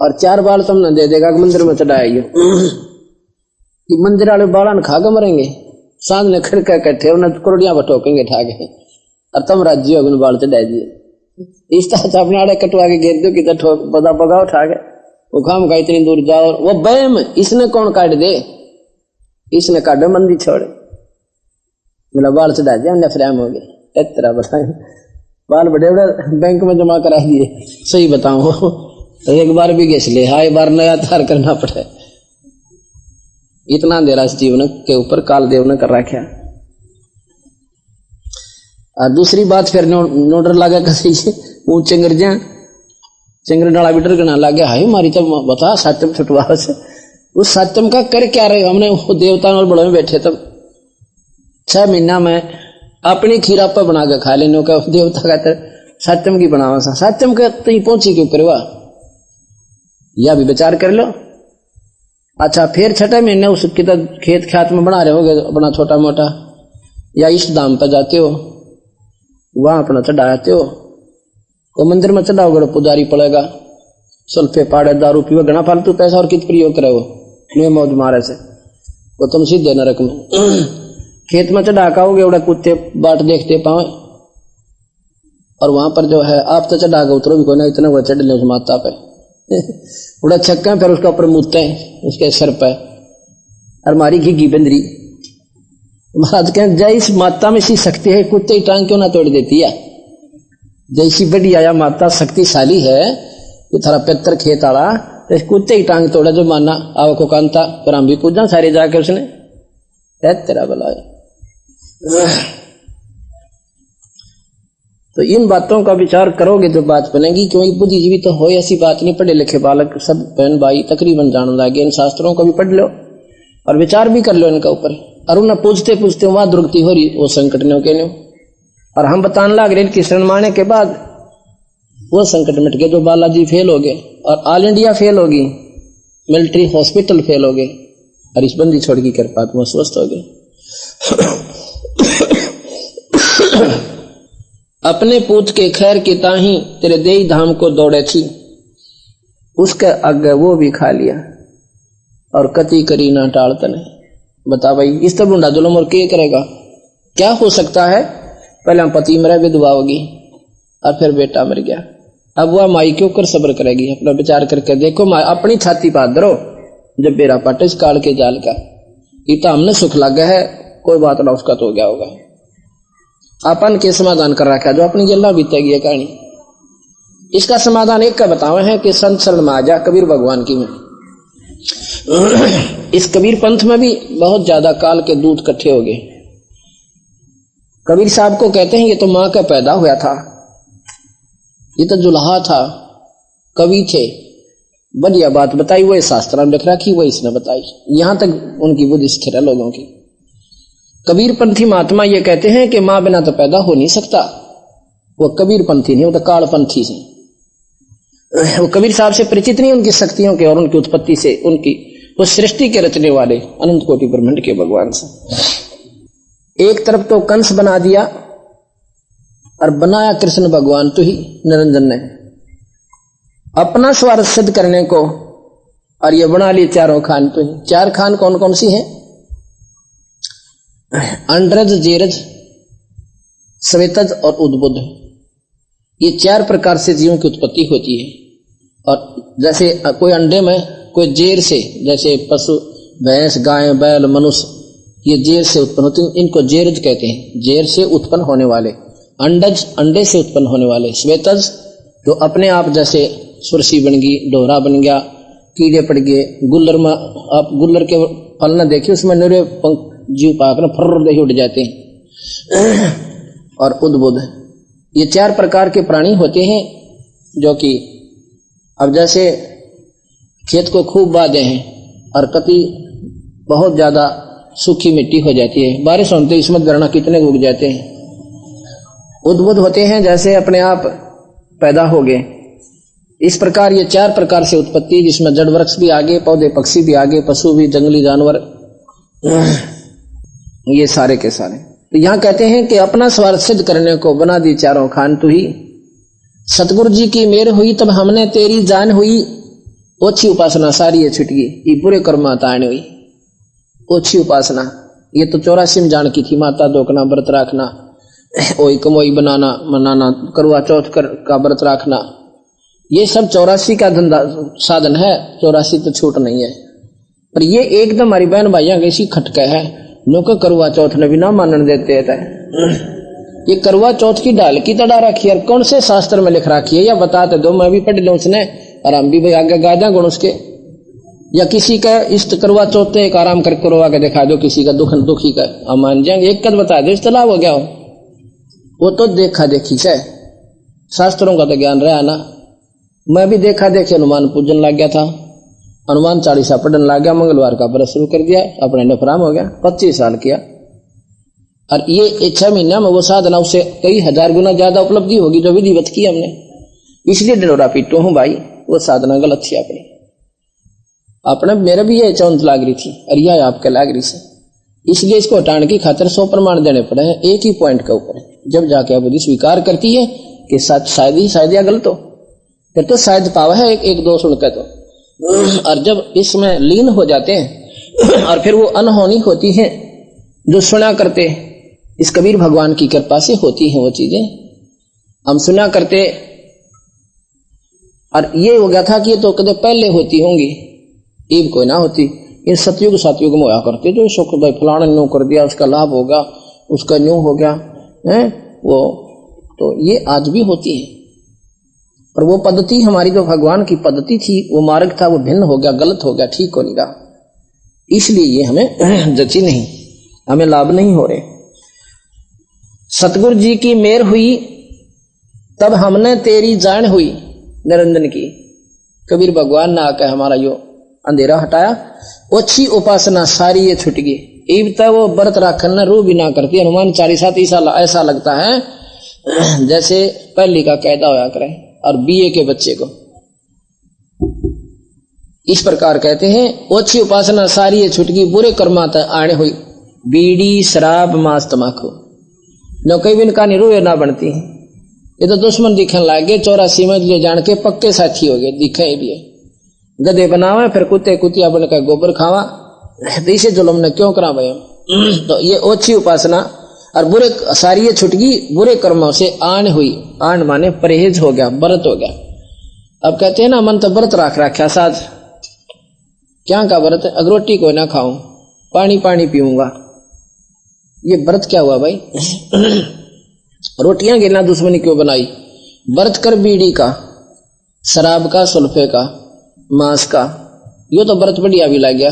और 4 बाल तुमने दे देगा कि मंदिर में चढ़ाएगी, कि मंदिर वाले बाला ने खा के मरेंगे, सांझ ने खड़का कट्ठे उन्हें करोड़ियां बटोकेंगे ठाके, और तुम राज्य हो बाल चढ़ाए दिए। इस तरह अपने आड़े कटवा के घेर दो कि बदा बगा उठा के वो काम का इतनी दूर जाओ, वो बैम इसने कौन काट दे, इसने काटो मंदी छोड़े, मेरा बाल चढ़ा दिया हमने फ्रेम हो गया। इतना बताए बाल बड़े बड़े बैंक में जमा करा दिए, सही बताऊं तो एक बार भी घेस ले, हाई बार नया तार करना पड़े, इतना अंधेरा इस जीवन के ऊपर काल देव ने कर रखा। और दूसरी बात फिर नोडर लगा कसी वो चिंगर डाला बिटर गना लगे, हाय मारी तब बता सत्यम छुटवा से, उस सत्यम का कर क्या रहे हमने, वो देवता और बड़ों में बैठे तब 6 महीना में अपनी खीरा पर बना के खा लेने का, देवता का सत्यम की बनावा सा, सत्यम का तई पहुंची क्यों करवा, या भी विचार कर लो। अच्छा फिर 6 महीने उस खेत खात में बना रहे होगे अपना छोटा मोटा, या इष्ट धाम पर जाते हो वहां अपना चढ़ाते हो, तो मंदिर में चढ़ाओगे पुजारी पड़ेगा, सल्फे पाड़े दारू पीवे, घना फालतू पैसा और कित प्रयोग करे वो मौज मारे से, वो तुम सीधे नरक में। खेत में चढ़ा का होगे उड़ा कुत्ते बाट देखते पावे, और वहां पर जो है आप तो चढ़ा के उतरो भी कोई ना, इतना वो चढ़ ले उस माता पे उड़ा छक्का, फिर उसका ऊपर मुँहते हैं उसके सर पे और मारी घी बंदरी। महाराज कहें जय इस माता में सी शक्ति है, कुत्ते की टांग क्यों ना तोड़ देती है। जैसी बड़ी आया माता शक्तिशाली है, ये थारा पितर खेत आला, तो कुत्ते की टांग तोड़ा जो माना आओ को कांता, फिर हम भी पूछा सारे जाके उसने तेरा भला है। तो इन बातों का विचार करोगे तो बात बनेगी, क्योंकि बुद्धिजीवी तो हो ऐसी बात नहीं, पढ़े लिखे बालक सब बहन भाई तकरीबन जान लगे, इन शास्त्रों को भी पढ़ लो और विचार भी कर लो इनका ऊपर। और उन्हें पूछते पूछते वहां दुर्गति हो रही, वो संकट ने के नहीं, और हम बताने लग रहे इनकी शरण माने के बाद वो संकट मिट गए। जो बालाजी फेल हो गए और ऑल इंडिया फेल होगी, मिलिट्री हॉस्पिटल फेल हो गए, और इस बंदी छोड़ की कृपा तुम स्वस्थ हो गए। अपने पूत के खैर की ताही तेरे देई धाम को दौड़े थी, उसके आगे वो भी खा लिया और कति करी ना टालता नहीं। बता भाई इस तो बुंडा जुलम और क्या करेगा, क्या हो सकता है। पहले हम पति मरे, विधवा होगी, और फिर बेटा मर गया। अब वह माई के ऊपर सब्र करेगी। अपना विचार करके देखो, माँ अपनी छाती पात दरो जब बेरा पाटे इस काल के जाल का, इतना हमने सुख लग गया है, कोई बात ना उसका तो हो गया होगा। अपन के समाधान कर रखा जो अपनी जल्ला बीतेगी ये कहानी। इसका समाधान एक का बतावे है कि संत शरण में आ जा, कबीर भगवान की में। इस कबीर पंथ में भी बहुत ज्यादा काल के दूत इकट्ठे हो गए। कबीर साहब को कहते हैं ये तो मां का पैदा हुआ था, ये तो जुल्हा था, कवि थे, बढ़िया बात बताई, वो शास्त्र में लिख रखी, वो इसने बताई। यहां तक उनकी बुद्धि स्थिर है लोगों की। कबीर पंथी महात्मा ये कहते हैं कि मां बिना तो पैदा हो नहीं सकता। वो कबीर पंथी नहीं, वो तो काल पंथी से। वो कबीर साहब से परिचित नहीं उनकी शक्तियों के और उनकी उत्पत्ति से, उनकी वो सृष्टि के रचने वाले अनंत कोटि ब्रह्मांड के भगवान से। एक तरफ तो कंस बना दिया और बनाया कृष्ण भगवान तो ही निरंजन ने अपना स्वार्थ सिद्ध करने को, और ये बना ली चारों खान तो ही। चार खान कौन कौन सी हैं? अंडरज, जेरज, श्वेतज और उद्बुद्ध। ये चार प्रकार से जीवों की उत्पत्ति होती है। और जैसे कोई अंडे में, कोई जेर से, जैसे पशु भैंस गाय बैल मनुष्य, ये जेर से उत्पन्न होते हैं, इनको जेरज कहते हैं। जेर से उत्पन्न होने वाले। अंडज अंडे से उत्पन्न होने वाले। श्वेतज जो अपने आप, जैसे सुरसी बन गई, डोरा बन गया, कीड़े पड़ गए, गुल्लर में आप गुल्लर के फल न देखिए, उसमें निरे जीव पाकर फर्र दे उड़ जाते हैं। और उद्बुद्ध, ये चार प्रकार के प्राणी होते हैं जो कि अब जैसे खेत को खूब बांधे हैं और कभी बहुत ज्यादा सूखी मिट्टी हो जाती है, बारिश होते इसमें गरना कितने उग जाते हैं। उद्बुद्ध होते हैं जैसे अपने आप पैदा हो गए। इस प्रकार ये चार प्रकार से उत्पत्ति, जिसमें जड़ वृक्ष भी आगे, पौधे पक्षी भी आगे, पशु भी, जंगली जानवर, ये सारे के सारे। तो यहां कहते हैं कि अपना स्वार्थ सिद्ध करने को बना दी चारों खान तू ही। सतगुरु जी की मेर हुई तब हमने तेरी जान हुई, ओछी उपासना सारी ये छुट गई, ये बुरे कर्म ताण हुई। ओछी उपासना ये तो 84 में जान की थी, माता दोकना, व्रत रखना, ओई कमोई बनाना मनाना, करवा चौथ का व्रत रखना, ये सब 84 का धंधा साधन है। 84 तो छूट नहीं है, पर ये एकदम हमारी बहन भाइयों की ऐसी खटका है, लोग करवा चौथ ने भी ना मानने देते हैं। ये करवा चौथ की डाल की तड़ा रखी है, कौन से शास्त्र में लिख रखी है या बताते दो, मैं भी पढ़ लूं उसने, और हम भी भाई आगे गा दें गुण उसके। या किसी का इष्ट करवा चौथ एक आराम करके करवा के दिखा दो, किसी का दुखी का हम मान जाएंगे, एक कद बता दो, इस तलाब हो गया हो, वो तो देखा देखी से, शास्त्रों का तो ज्ञान रहा ना। मैं भी देखा देखी हनुमान पूजन लग गया था, हनुमान चालीसा पढ़ने लग गया, मंगलवार का व्रत शुरू कर दिया, अपने नफराम हो गया, 25 साल किया। और ये 6 महीना में वो साधना उससे कई हजार गुना ज्यादा उपलब्धि होगी जो विधिवत की हमने। इसलिए डोरा पीटो हूं भाई, वो साधना गलत थी अपने मेरे भी ये चौंत लाग रही थी और यह आपके लाग रही से, इसलिए इसको हटाने की खातिर 100 प्रमाण देने पड़े हैं एक ही पॉइंट के ऊपर। जब जाके बुद्धि स्वीकार करती है कि शायद या गलत हो, फिर तो शायद पावा है एक दो सुनकर तो, और जब इसमें लीन हो जाते हैं और फिर वो अनहोनी होती है जो सुना करते, इस कबीर भगवान की कृपा से होती हैं वो चीजें। हम सुना करते, और ये हो गया था कि ये तो कदे पहले होती होंगी, ईब कोई ना होती। इन सतयुग सातयुग में होया करते जो सुख भाई फलाना न्यू कर दिया, उसका लाभ होगा, उसका न्यू हो गया है वो, तो ये आज भी होती है। और वो पद्धति हमारी जो भगवान की पद्धति थी, वो मार्ग था, वो भिन्न हो गया, गलत हो गया, ठीक हो नहीं रहा, इसलिए ये हमें जची नहीं, हमें लाभ नहीं हो रहे। सतगुरु जी की मेहर हुई तब हमने तेरी जान हुई निरंजन की। कबीर भगवान ने आकर हमारा यो अंधेरा हटाया, ओछी उपासना सारी ये छुट गई। ईब तक वो व्रत राखन रू भी ना करती, हनुमान चालीसा ऐसा लगता है जैसे पहली का कैदा होया करे और बीए के बच्चे को। इस प्रकार कहते हैं, ओछी उपासना सारी ये छुट गई, बुरे कर्मा तक आने हुई, बीड़ी शराब मांस तमाकू न कई बिन का निरूए ना बनती है। ये तो दुश्मन दिखने लग गए, 84 में ले जान के पक्के साथी हो गए, दिखे भी है। गधे बनावे फिर कुत्ते कुतिया बनकर गोबर खावा, तो इसे जुल्म ने क्यों करा भाई। तो ये ओछी उपासना और बुरे सारी ये छुट गई, बुरे कर्मों से आन हुई। आन माने परहेज हो गया, व्रत हो गया। अब कहते हैं ना, मन तो व्रत रख रखा साज, क्या का व्रत है, अगर रोटी कोई ना खाऊं, पानी पानी पीऊंगा, ये व्रत क्या हुआ भाई। रोटियां गिरना दुश्मनी क्यों बनाई, व्रत कर बीड़ी का, शराब का, सुल्फे का, मांस का, यो तो व्रत बढ़िया भी लग गया।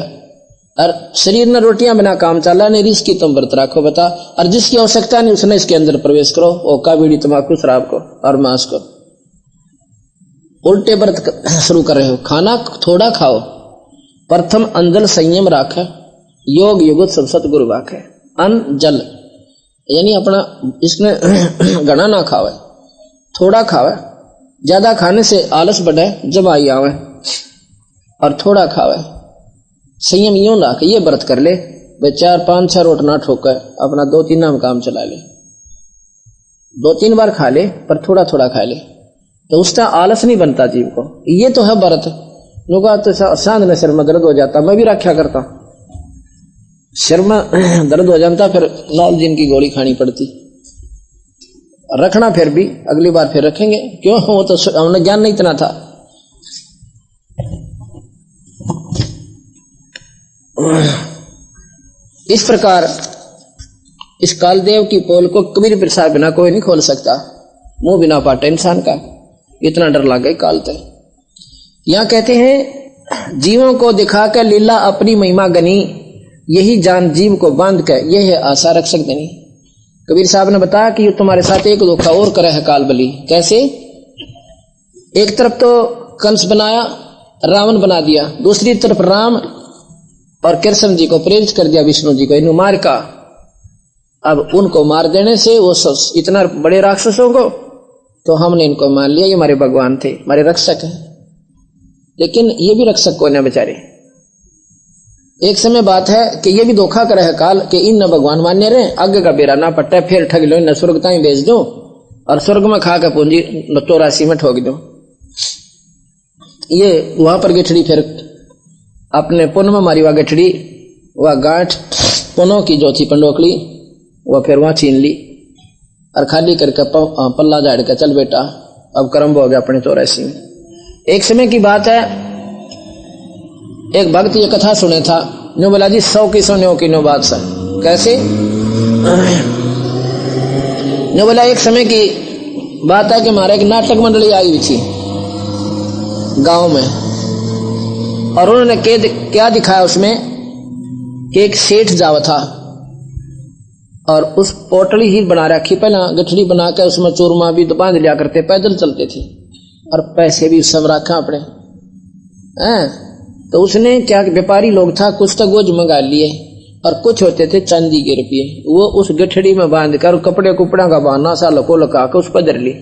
और शरीर ने रोटियां बिना काम चला नहीं, इसकी तुम व्रत रखो बता, और जिसकी आवश्यकता नहीं उसने इसके अंदर प्रवेश करो, ओका बीड़ी तंबाकू शराब को और मांस को। उल्टे व्रत शुरू कर रहे हो, खाना थोड़ा खाओ, प्रथम अंजल संयम राख, योग युगत सब सतगुरु वाखे। अन्न जल यानी अपना इसने घना ना खावे, थोड़ा खावे, ज्यादा खाने से आलस बढ़े, जमाई आवे, और थोड़ा खावे, संयम यूं रख, ये व्रत कर ले भाई, 4-5-6 रोट ना ठोकर अपना 2-3 नाम काम चला ले, 2-3 बार खा ले पर थोड़ा थोड़ा खा ले, तो उसका आलस नहीं बनता जीव को। ये तो है व्रत। लोग तो सांझ में सिर में दर्द हो जाता, मैं भी रखा करता, सिर में दर्द हो जाता, फिर नॉलजीन की गोली खानी पड़ती, रखना फिर भी अगली बार फिर रखेंगे, क्यों, वो तो हमने ज्ञान नहीं इतना था। इस प्रकार इस कालदेव की पोल को कबीर प्रसाद बिना कोई नहीं खोल सकता, मुंह बिना पाटे इंसान का, इतना डर लग गई काल तक। यहां कहते हैं, जीवों को दिखा कर लीला अपनी महिमा गनी, यही जान जीव को बांध कर यह है आशा रक्षक देनी। कबीर साहब ने बताया कि तुम्हारे साथ एक धोखा और करे है काल बली। कैसे, एक तरफ तो कंस बनाया, रावण बना दिया, दूसरी तरफ राम और कृष्ण जी को प्रेरित कर दिया, विष्णु जी को, इन्हों मार का। अब उनको मार देने से वो इतना बड़े राक्षसों को, तो हमने इनको मान लिया ये हमारे भगवान थे, हमारे रक्षक हैं। लेकिन ये भी रक्षक को ना बेचारे। एक समय बात है कि ये भी धोखा करे है काल कि इन न भगवान मान्य रहे, आगे का बेरा ना पट्टा, फिर ठग लो, न स्वर्ग ताई भेज दो और स्वर्ग में खा कर पूंजी 84 में ठोक दो। ये वहां पर गठड़ी फिर अपने पुन में मारी, वह गठड़ी, वह गांठ पुनों की जो थी पंडोकली, वह फिर वहां छीन ली और खाली करके पल्ला झाड़ के, चल बेटा अब कर्म हो गया अपने 84 में। एक समय की बात है, एक भक्त ये कथा सुने था, नो बोला जी 100 की 100 की नो बादशाह। कैसे, नो बोला एक समय की बात है कि हमारे एक नाटक मंडली आई हुई थी गांव में, और उन्होंने क्या दिखाया उसमें कि एक सेठ जावा था और उस पोटली ही बना रखी, पहला गठड़ी बना के उसमें चूरमा भी तो बांध लिया करते, पैदल चलते थे और पैसे भी सब रखा अपने। तो उसने क्या, व्यापारी लोग था, कुछ तो गोज मंगा लिए और कुछ होते थे चांदी के रुपये, वो उस गठड़ी में बांध कर कपड़े कुपड़ा का बहाना सा लको लगा के उस पर धर ली।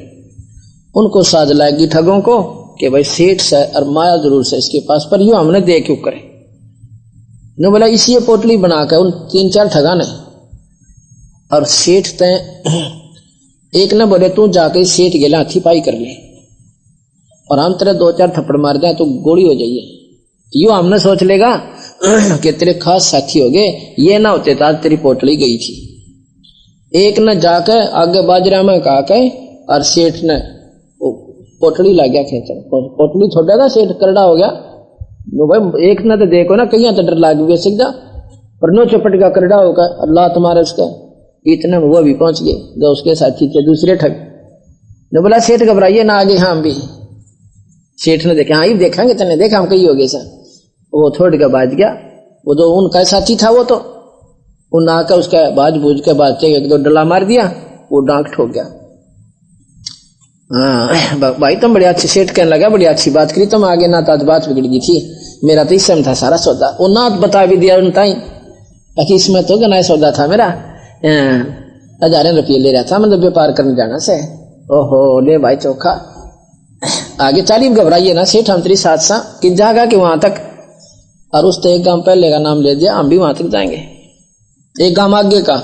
उनको साज लाएगी ठगों को कि भाई सेठ से और माया जरूर से इसके पास, पर यूं हमने दे क्यों करे। ने बोला इसी पोटली बनाकर उन 3-4 ठगा ने, और सेठ तय एक ने बोले तू जाके सेठ गेला हाथी पाई कर ले और हम तेरे 2-4 थप्पड़ मार दें तो गोली हो जाइए। यूं हमने सोच लेगा कि तेरे खास साथी हो गए, ये ना होते तो आज तेरी पोटली गई थी। एक ने जाकर आगे बाजरा में कहा के और सेठ ने पोटली ला गया खेचन, पोटली छोटा था, सेठ करड़ा हो गया। जो भाई एक ना तो देखो ना कहीं तो डर लाग गया सीधा, पर नो चपट का करड़ा होगा, अल्लाह तुम्हारे उसका। इतने में वो भी पहुंच गए जो उसके साथी थे दूसरे ठग ने बोला सेठ घबराइए ना, आगे हम भी। सेठ ने देखा, हाँ ये देखेंगे तने देखा हम कहीं हो गए सर। वो थोड़ के बाज गया, वो जो उनका साथी था वो तो उन आकर उसका बाज बूझ के बाज एक दो डला मार दिया, वो डांक ठोक गया। हाँ भाई तुम बड़ी अच्छी, सेठ कहने लगा बड़ी अच्छी बात करी तुम, आगे ना तो आज बात बिगड़ गई थी, मेरा तो इसमें था सारा सौदा। वो ना बता भी दिया उनता ही, ताकि इसमें तो गना सौदा था मेरा, 1000 रुपये ले रहा था, मतलब व्यापार करने जाना से। ओहो ले भाई चौखा, आगे चाली घबराइए ना सेठ, हम तेरी साथ सा कि जागा कि वहां तक, और उस तो एक गांव पहले का नाम ले दिया, हम भी वहां तक जाएंगे। एक गांव आगे का,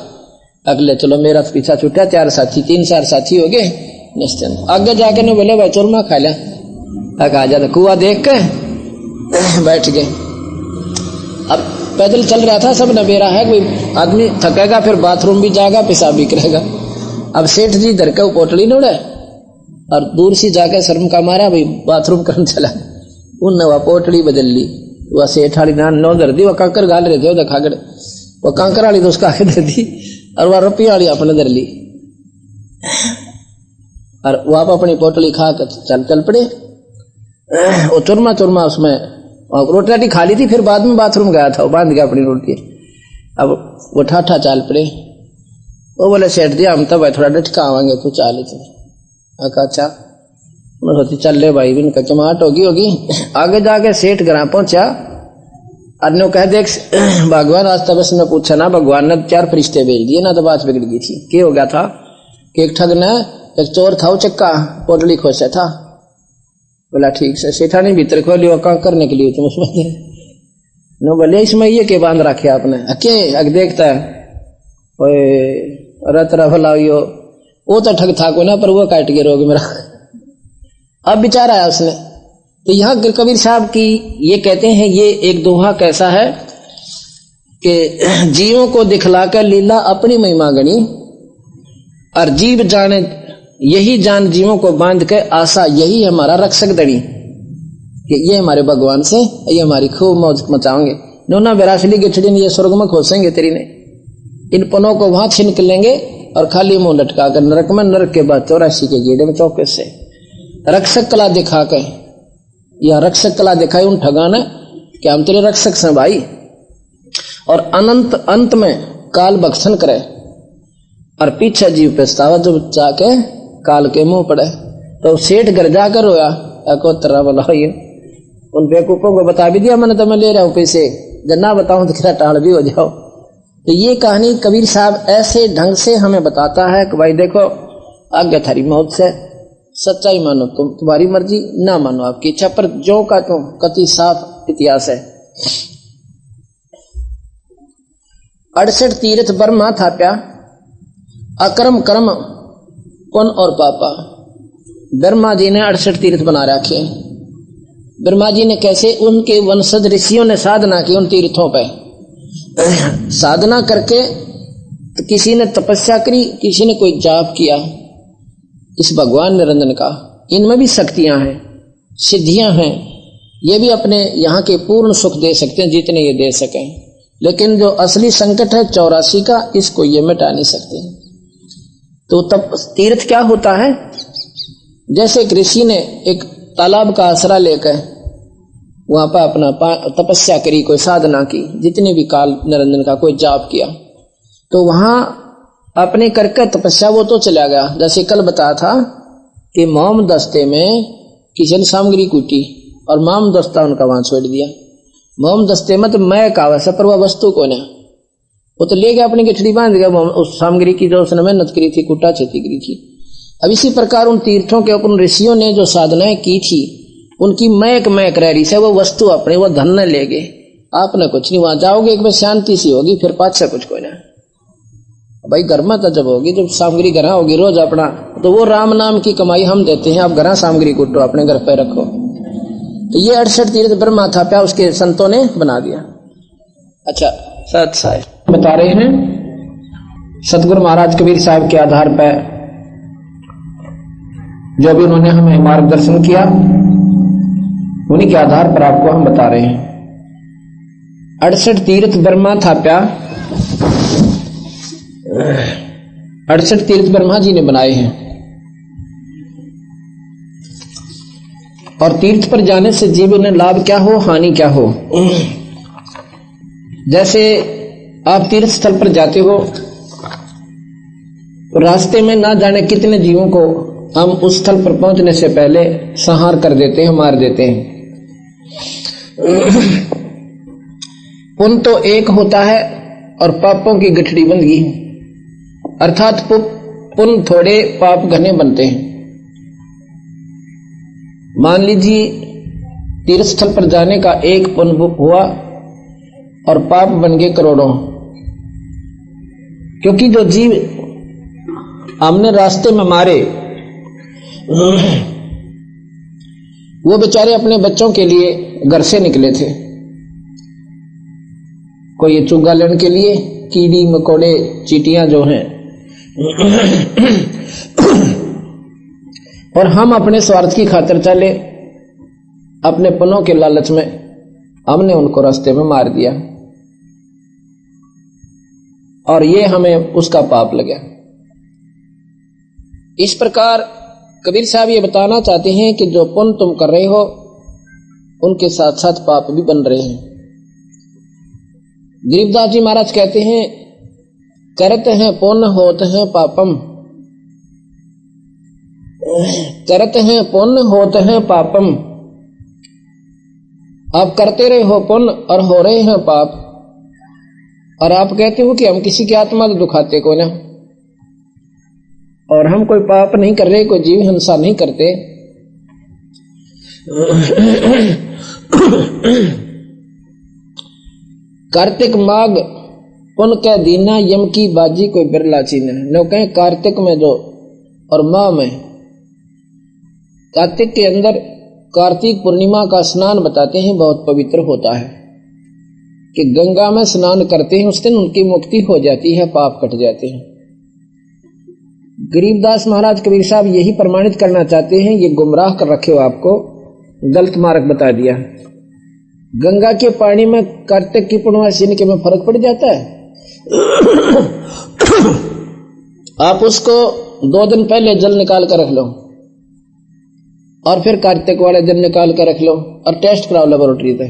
अगले चलो मेरा पीछा छूटा, 4 साथी 3-4 साथी हो गए निश्चिंत। आगे जाके ने बोले भाई चूरमा खा लिया, आ जा कुआ देख के बैठ गए। अब पैदल चल रहा था, सब नबेरा है, कोई आदमी थकेगा फिर बाथरूम भी जाएगा, पेशाब भी करेगा। अब सेठ जी इधर के पोटली न उड़े और दूर से जाकर शर्म का मारा भाई बाथरूम करने चला, उनने वह पोटली बदल ली, वह सेठ वाली नो धर दी, वह कांकर गाल रहे थे उधर खागड़े, वह कांकर वाली तो उसका आगे दे दी और वह रुपये वाली अपने धर ली, और वह आप अपनी पोटली खा कर चल पड़े। वो चुरमा चुरमा उसमें रोटी राटी खा ली थी, फिर बाद में बाथरूम गया था, वो बांध गया अपनी रोटी। अब वो ठाठा चाल पड़े, वो बोले सेठ जी हम तो भाई थोड़ा डटका आवांगे, तू चाल थे। अच्छा मैं सोची चल ले भाई, इनका चमाट होगी। आगे जाके सेठ घर पहुंचा, अन्यों कह देख भगवान आज तक बस ने पूछा ना, भगवान ने 4 फरिश्ते भेज दिए ना, तो बात बिगड़ गई थी। क्या हो गया था कि एक ठग ने, एक चोर था, वो चक्का पोटली खोसा था। बोला ठीक से, सेठानी भीतर खोली, वो काम करने के लिए तुम उसमें नो बोले इसमें ये के बांध रखे आपने, अके अग देखता है रतरा भला वो तो ठग था को ना, पर वो काट के रोग मेरा। अब विचार आया उसने, तो यहाँ कबीर साहब की ये कहते हैं, ये एक दोहा कैसा है कि जीवों को दिखलाकर लीला अपनी महिमा गणी, और जीव जाने यही जान जीवों को बांध के आशा यही हमारा रक्षक दड़ी, कि ये हमारे भगवान से ये हमारी खूब मौज मचाओगे। नोना बेरासली गिठड़ी ने ये स्वर्ग में खोसेंगे तेरी ने, इन पनों को वहां छिनक लेंगे और खाली मुंह लटका कर नरक में, नरक के बाद 84 के गेड़े में चौके से रक्षक कला दिखा के, या रक्षक कला दिखाई उन ठगाना कि हम तेरे रक्षक से भाई, और अनंत अंत में काल भक्षण करे और पीछे जीव पछतावा जो जाके काल के मुंह पड़े। तो सेठ घर जाकर रोया, अकोतरा बोला ये उन बेवकूफों को बता भी दिया मैंने, तो मैं ले रहा हूं पैसे, जब ना बताऊं तो क्या टाल भी हो जाओ। तो ये कहानी कबीर साहब ऐसे ढंग से हमें बताता है कि भाई देखो आगे थारी मौत से, सच्चाई मानो तुम, तुम्हारी मर्जी, ना मानो आपकी इच्छा, पर जो का तुम कति साफ इतिहास है। 68 तीर्थ ब्रह्मा थाप्या, अकर्म कर्म पुण्य और पापा। ब्रह्मा जी ने 68 तीर्थ बना रखे। ब्रह्मा जी ने कैसे, उनके वंशज ऋषियों ने साधना की उन तीर्थों पे, साधना करके तो किसी ने तपस्या करी, किसी ने कोई जाप किया इस भगवान निरंजन का। इनमें भी शक्तियां हैं, सिद्धियां हैं, ये भी अपने यहाँ के पूर्ण सुख दे सकते हैं जितने ये दे सकें, लेकिन जो असली संकट है 84 का, इसको ये मिटा नहीं सकते। तो तब तीर्थ क्या होता है, जैसे एक ऋषि ने एक तालाब का आसरा लेकर वहां पर अपना तपस्या करी, कोई साधना की, जितने भी काल निरंजन का कोई जाप किया, तो वहां अपने करके तपस्या वो तो चला गया। जैसे कल बताया था कि मोम दस्ते में किचन सामग्री कूटी और मोम दस्ता उनका वहां छोड़ दिया। मोम दस्ते में तो मैं कावस है, पर वह वस्तु को ना, वो तो ले गया अपनी गठड़ी बांध गया उस सामग्री की जो उसने मेहनत करी थी, कुटा छेती करी थी। अब इसी प्रकार उन तीर्थों के उन ऋषियों ने जो साधनाएं की थी, उनकी महक रह रही है, वो वस्तु अपने वो धन न ले गए, आपने कुछ नहीं, वहां जाओगे एक बार शांति सी होगी, फिर पाछे कुछ कोई ना। भाई घर में तो जब होगी, जब सामग्री घर होगी रोज अपना, तो वो राम नाम की कमाई हम देते हैं, आप घर सामग्री कुटो अपने घर पे रखो। तो ये 68 तीर्थ ब्रह्मा था प्या, उसके संतों ने बना दिया। अच्छा सत साहब बता रहे हैं, सतगुरु महाराज कबीर साहब के आधार पर जो भी उन्होंने हमें मार्गदर्शन किया, उन्हीं के आधार पर आपको हम बता रहे हैं। 68 तीर्थ ब्रह्मा थाप्या, 68 तीर्थ ब्रह्मा जी ने बनाए हैं। और तीर्थ पर जाने से जीव ने लाभ क्या हो, हानि क्या हो। जैसे आप तीर्थ स्थल पर जाते हो तो रास्ते में ना जाने कितने जीवों को हम उस स्थल पर पहुंचने से पहले संहार कर देते हैं, मार देते हैं। पुण्य तो एक होता है और पापों की गठड़ी बंधगी, अर्थात पुण्य थोड़े पाप घने बनते हैं। मान लीजिए तीर्थ स्थल पर जाने का एक पुण्य हुआ और पाप बन गए करोड़ों, क्योंकि जो जीव हमने रास्ते में मारे वो बेचारे अपने बच्चों के लिए घर से निकले थे, कोई ये चुग्गा लेने के लिए, कीड़ी मकोड़े चींटियां जो हैं और हम अपने स्वार्थ की खातिर चले, अपने पनों के लालच में हमने उनको रास्ते में मार दिया और ये हमें उसका पाप लगा। इस प्रकार कबीर साहब ये बताना चाहते हैं कि जो पुण्य तुम कर रहे हो उनके साथ साथ पाप भी बन रहे हैं। गरीबदास जी महाराज कहते हैं, करते हैं पुण्य होते हैं पापम, करते हैं पुण्य होते हैं पापम। आप करते रहे हो पुण्य और हो रहे हैं पाप, और आप कहते हो कि हम किसी की आत्मा तो दुखाते को ना, और हम कोई पाप नहीं कर रहे, कोई जीव हिंसा नहीं करते। कार्तिक माघ पुण्य के दीना, यम की बाजी कोई बिरला चीना। नो कहें कार्तिक में जो और माह में, कार्तिक के अंदर कार्तिक पूर्णिमा का स्नान बताते हैं बहुत पवित्र होता है, कि गंगा में स्नान करते हैं उस दिन उनकी मुक्ति हो जाती है, पाप कट जाते हैं। गरीबदास महाराज कबीर साहब यही प्रमाणित करना चाहते हैं, ये गुमराह कर रखे हो, आपको गलत मार्ग बता दिया। गंगा के पानी में कार्तिक की पूर्णिमा के में फर्क पड़ जाता है। आप उसको 2 दिन पहले जल निकाल कर रख लो और फिर कार्तिक वाले दिन निकाल कर रख लो और टेस्ट कराओ लेबोरेटरी से।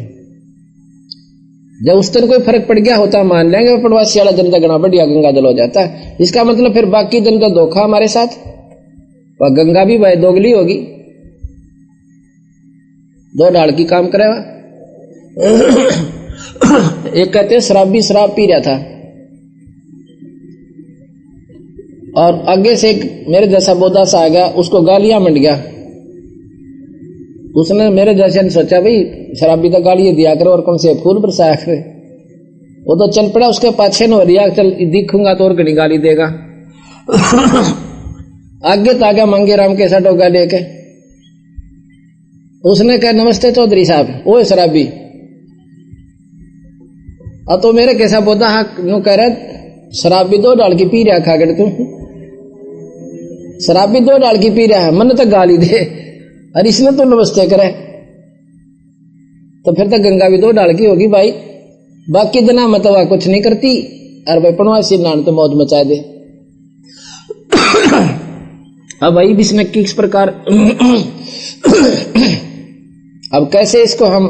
जब उस दिन कोई फर्क पड़ गया होता मान लेंगे पड़वासी वाला दिन का गणा बढ़िया गंगा जल हो जाता है। इसका मतलब फिर बाकी दिन का धोखा हमारे साथ, वह गंगा भी भाई दोगली होगी, 2 ढाल की काम करेगा। एक कहते हैं शराबी शराब पी रहा था और आगे से एक मेरे जैसा बोधा सा आ गया, उसको गालियां मंड गया। उसने मेरे जैसे ने सोचा भाई शराबी का गाली दिया करो और कौन से फूल बरसाया करे। वो तो चल पड़ा उसके पाछे न हो रिया, चल दिखूंगा तो और घनी गाली देगा। आगे तो आगे मंगे राम के साथ डोगा लेके उसने कहा, नमस्ते चौधरी साहब, ओए शराबी। अब तो मेरे कैसा बोधा नु कह रहा, शराबी 2 डाल की पी रहा खा कर, तू शराबी 2 डाल की पी रहा है, मन तो गाली दे और इसने तो नमस्ते करे, तो फिर तो गंगा भी 2 डाल की होगी भाई। बाकी दिन में तो वह कुछ नहीं करती और भाई पनवासी नान तो मौज मचा दे। अब भाई इसने किस प्रकार अब कैसे इसको हम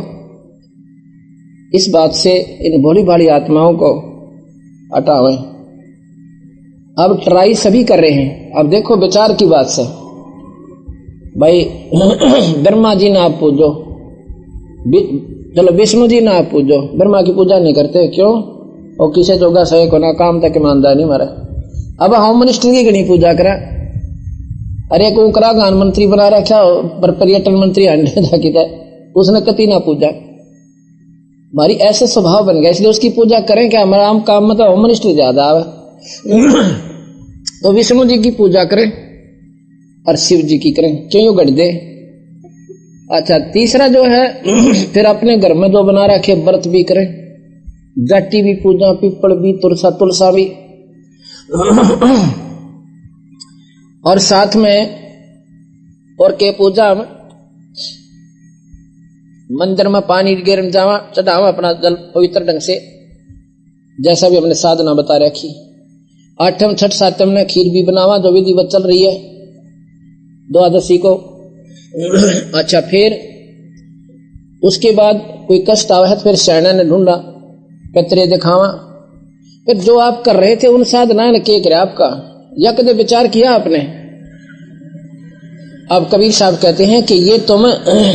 इस बात से इन भोली भाली आत्माओं को हटावें। अब ट्राई सभी कर रहे हैं। अब देखो विचार की बात से भाई, ब्रह्मा जी ना आप पूजो, चलो विष्णु जी ना आप पूजो, ब्रह्मा की पूजा नहीं करते, क्यों? और किसे जोगा सहे को ना काम तक ईमानदार नहीं मारा। अब होम मिनिस्टर की गणी पूजा करा, अरे को करागान मंत्री बना रखा पर पर्यटन मंत्री अंडे की उसने कति ना पूजा। हमारी ऐसे स्वभाव बन गया, इसलिए उसकी पूजा करें क्या? हमारा आम काम मतलब होम मिनिस्टर ज्यादा आवे। तो विष्णु जी की पूजा करें और शिव जी की करें, क्यों यूं गढ़ दे। अच्छा, तीसरा जो है फिर अपने घर में जो बना रखे व्रत भी करें, जाटी भी पूजा, पीपल भी, तुलसा भी, और साथ में और के पूजा में मंदिर में पानी गिरन जावा चढ़ावा अपना जल पवित्र ढंग से, जैसा भी हमने साधना बता रखी। आठम छठ सातम ने खीर भी बनावा, जो विधि चल रही है द्वादशी को। अच्छा, फिर उसके बाद कोई कष्ट आवा है तो फिर सैना ने ढूंढा, कतरे दिखावा। फिर जो आप कर रहे थे उन साधना ने क्या करे आपका, या कदे विचार किया आपने? अब कबीर साहब कहते हैं कि ये तुम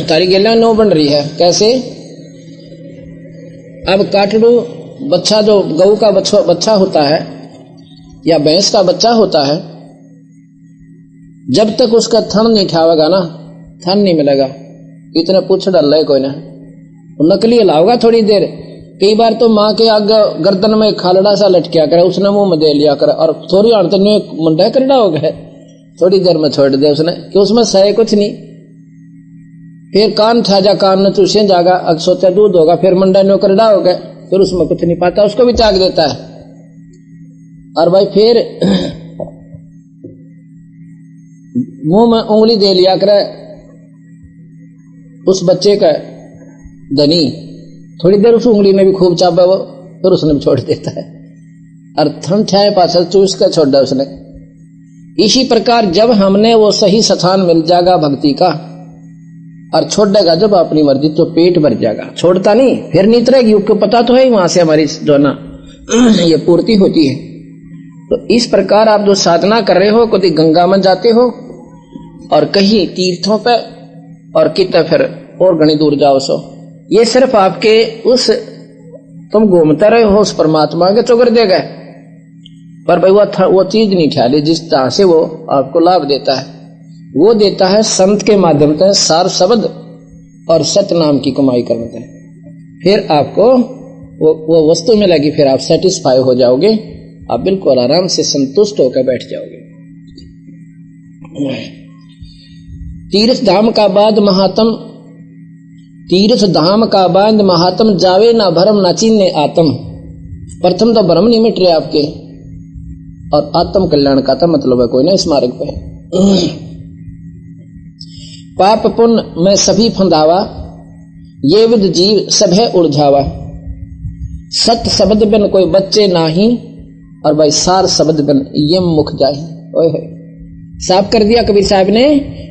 तारी गेला नो बन रही है। कैसे? अब काटड़ू बच्चा, जो गऊ का बच्चा होता है या भैंस का बच्चा होता है, जब तक उसका थन नहीं खावेगा ना, थन नहीं मिलेगा, इतना पूछ डाल रहा कोई ना, नकली हिलाओगा थोड़ी देर। कई बार तो माँ के आगे गर्दन में खालड़ा सा लटकिया करे, उसने मुंह में दे लिया करे, और थोड़ी आड़ते मुंडा करना हो गया, थोड़ी देर में छोड़ दे उसने कि उसमें सहे कुछ नहीं। फिर कान था जा, कान न चूसे जागा, अब सोचा दूध होगा, फिर मुंडा नो करड़ा हो गया, फिर उसमें कुछ नहीं पाता, उसको भी त्याग देता है। और भाई फिर मुंह में उंगली दे लिया करे उस बच्चे का धनी, थोड़ी देर उस उंगली में भी खूब चापा वो, फिर उसने भी छोड़ देता है, और थन ठाए पास चूस कर छोड़ दिया उसने। इसी प्रकार जब हमने वो सही स्थान मिल जाएगा भक्ति का, और छोड़ देगा जब अपनी मर्जी, तो पेट भर जाएगा, छोड़ता नहीं, फिर नीत रहेगी, उसको पता तो है वहां से हमारी जो ना ये पूर्ति होती है। तो इस प्रकार आप जो साधना कर रहे हो, कभी गंगा में जाते हो और कहीं तीर्थों पे, और कितना फिर और घनी दूर जाओ, सो ये सिर्फ आपके उस तुम घूमते रहे हो उस परमात्मा के चुगर देगा, पर भाई वो चीज नहीं ख्याली जिस तरह से वो आपको लाभ देता है। वो देता है संत के माध्यम से सार शब्द और सत्य नाम की कमाई करने से, फिर आपको वो वस्तु मिलेगी, फिर आप सेटिस्फाई हो जाओगे, आप बिल्कुल आराम से संतुष्ट होकर बैठ जाओगे। तीर्थ धाम का बाद महात्म, तीर्थ धाम का बाद महात्म, जावे ना भरम ना चिन्ह आत्म। प्रथम तो भरम नहीं मिट रहे आपके, और आत्म कल्याण का था मतलब है कोई ना इस मार्ग पे। पाप पुण्य में सभी फंदावा, ये विद जीव सब है उलझावा। सत्य शब्द बिन कोई बच्चे नाही, और भाई सार शब्द बिन यम मुख जाही। ओए होए, साफ कर दिया कबीर साहब ने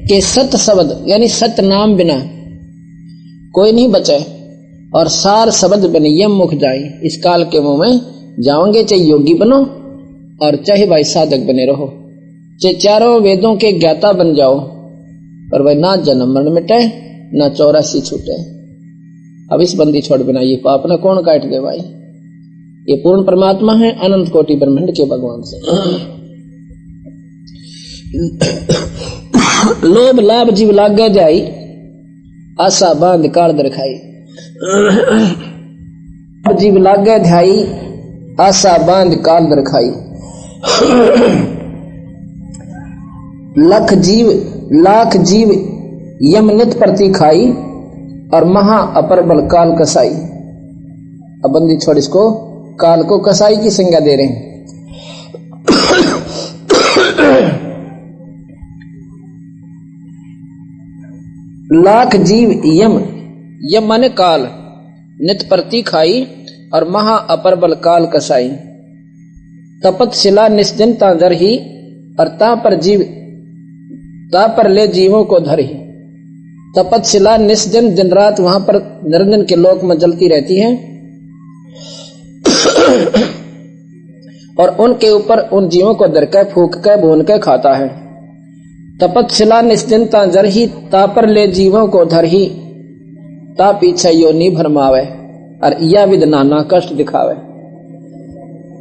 कि सत्य शब्द यानी सत्य नाम बिना कोई नहीं बचे, और सार शब्द बिन यम मुख जाही। इस काल के मुंह में जाओगे, चाहे योगी बनो और चाहे भाई साधक बने रहो, चाहे चारों वेदों के ज्ञाता बन जाओ, पर भाई ना जन्म मरण मिटे, ना 84 छूटे। अब इस बंदी छोड़ बिना ये पाप न कौन काट दे भाई। ये पूर्ण परमात्मा है, अनंत कोटि ब्रह्मांड के भगवान से। लोभ लाभ जीव लाग जाई, आशा बांध काल दरखाई। जीव लाग ध्याई, आशा बांध काल दरखाई। लाख जीव यम नित प्रति खाई, और महा अपर बल काल कसाई। अब बंदी छोड़ इसको काल को कसाई की संज्ञा दे रहे हैं। लाख जीव यम माने काल, नित प्रति खाई, और महा अपर बल काल कसाई। तपत शिला निस्दिन तांजर ही, और ता पर ले जीवों को धर ही। तपत शिला निस्दिन, दिन रात वहां पर निरंजन के लोक में जलती रहती है, और उनके ऊपर उन जीवों को धर के फूक के भून के खाता है। तपत शिला निस्दिन तांजर ही, ता पर ले जीवों को धर ही। ता पीछे योनि भरमावे, और या विद नाना कष्ट दिखावे।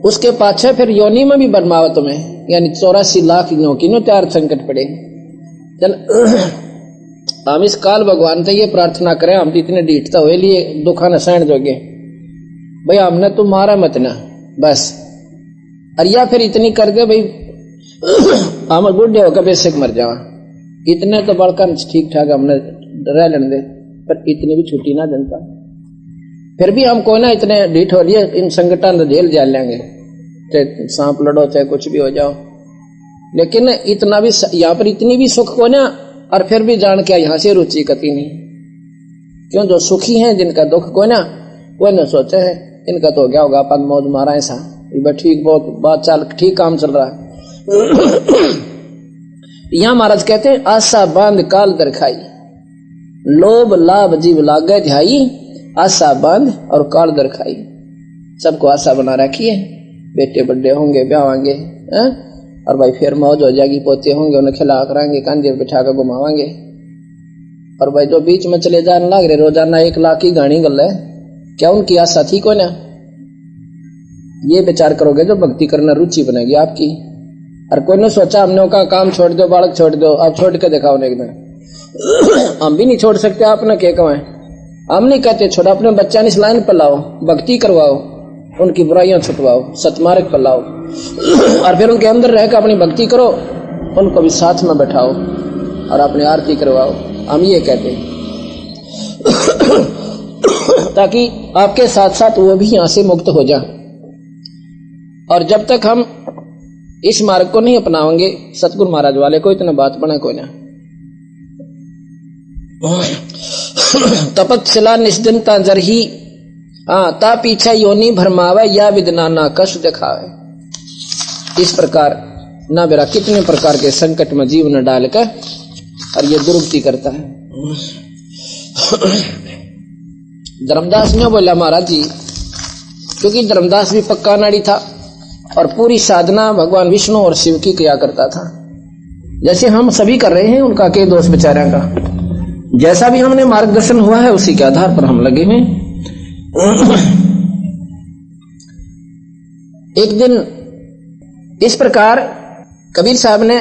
उसके पाछे फिर योनि में भी भरमावे तुम्हें, यानी 84 लाख यों की नो त्यार संकट पड़े। चल हम इस काल भगवान से ये प्रार्थना करें, हम इतने डीठता हुए लिए दुखा न सहन जोगे भाई, हमने तो मारा मत ना बस। और या फिर इतनी कर दे भाई हम बुढ़े होकर बेशक मर जावा, इतने तो बड़का ठीक ठाक हमने रह लेने दे, पर इतनी भी छुट्टी ना जनता। फिर भी हम कोई ना इतने ढीठ हो लिए, इन संकटों झेल जा लेंगे, चाहे सांप लड़ो चाहे कुछ भी हो जाओ। लेकिन इतना भी यहाँ पर इतनी भी सुख को ना और फिर भी जान के यहाँ से रुचि कती नहीं। क्यों? जो सुखी हैं, जिनका दुख कोई न सोचे है, इनका तो क्या होगा, अपन मौज मारा ऐसा, ये ठीक, बहुत बात चाल ठीक, काम चल रहा है। यहाँ महाराज कहते हैं आशा बांध काल दर खाई, लोभ लाभ जीव लागे ध्याई, आशा बांध और काल दर खाई। सबको आशा बना रखी है, बेटे बड़े होंगे, ब्याहेंगे, और भाई फिर मौज हो जाएगी, पोते होंगे, उन्हें खिला कराएंगे, कंधे बिठा कर घुमावाएंगे। और भाई जो बीच में चले जाने लग रहे, रोजाना 1 लाख की गाड़ी गल है, क्या उनकी आशा थी कोई ना? ये विचार करोगे जो भक्ति करना रुचि बनेगी आपकी। और कोई ने सोचा हमने कहा काम छोड़ दो, बालक छोड़ दो, आप छोड़ के दिखाओ एक दिन। हम भी नहीं छोड़ सकते, आपने क्या कहें, हम नहीं कहते छोड़ा, अपने बच्चा इस लाइन पर लाओ, भक्ति करवाओ, उनकी बुराइयां छुटवाओ, सतमार्ग पर लाओ, और फिर उनके अंदर रहकर अपनी भक्ति करो, उनको भी साथ में बैठाओ और अपनी आरती करवाओ। हम ये कहते हैं ताकि आपके साथ साथ वो भी यहां से मुक्त हो जाए। और जब तक हम इस मार्ग को नहीं अपनाएंगे, सतगुरु महाराज वाले को इतना बात बना कोई ना। तपस्या निष्दिनता जरही, ता पीछा योनि भरमावे, या विदना ना कष्ट दिखावे। इस प्रकार ना बेरा कितने प्रकार के संकट में जीवन डालकर और ये दुर्गति करता है। धर्मदास ने बोला महाराज जी, क्योंकि धर्मदास भी पक्का नाड़ी था और पूरी साधना भगवान विष्णु और शिव की किया करता था, जैसे हम सभी कर रहे हैं। उनका के दोष बेचारा का, जैसा भी हमने मार्गदर्शन हुआ है उसी के आधार पर हम लगे हैं। एक दिन इस प्रकार कबीर साहब ने,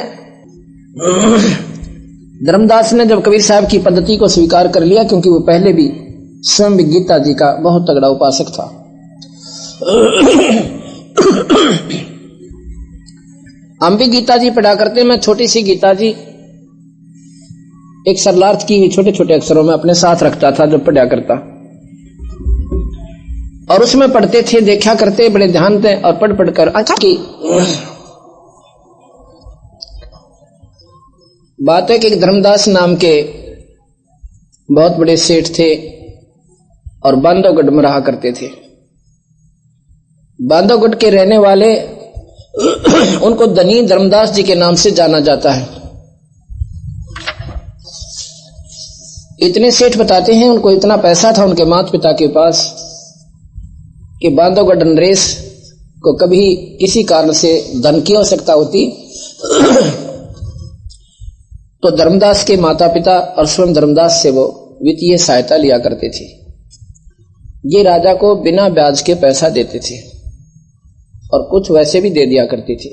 धर्मदास ने जब कबीर साहब की पद्धति को स्वीकार कर लिया, क्योंकि वो पहले भी स्वयं गीता जी का बहुत तगड़ा उपासक था, हम भी गीता जी पढ़ा करते। मैं छोटी सी गीता जी एक सरलार्थ की छोटे छोटे अक्षरों में अपने साथ रखता था, जो पढ़ा करता, और उसमें पढ़ते थे, देखा करते, बड़े ध्यान थे, और पढ़ कर अच्छा की बात है कि एक धर्मदास नाम के बहुत बड़े सेठ थे और बांधवगढ़ में रहा करते थे। बांधवगढ़ के रहने वाले उनको धनी धर्मदास जी के नाम से जाना जाता है। इतने सेठ बताते हैं, उनको इतना पैसा था उनके माता पिता के पास कि बांधवगढ़ नरेश को कभी किसी कारण से धन की आवश्यकता होती तो धर्मदास के माता पिता और स्वयं धर्मदास से वो वित्तीय सहायता लिया करते थे। ये राजा को बिना ब्याज के पैसा देते थे और कुछ वैसे भी दे दिया करते थे।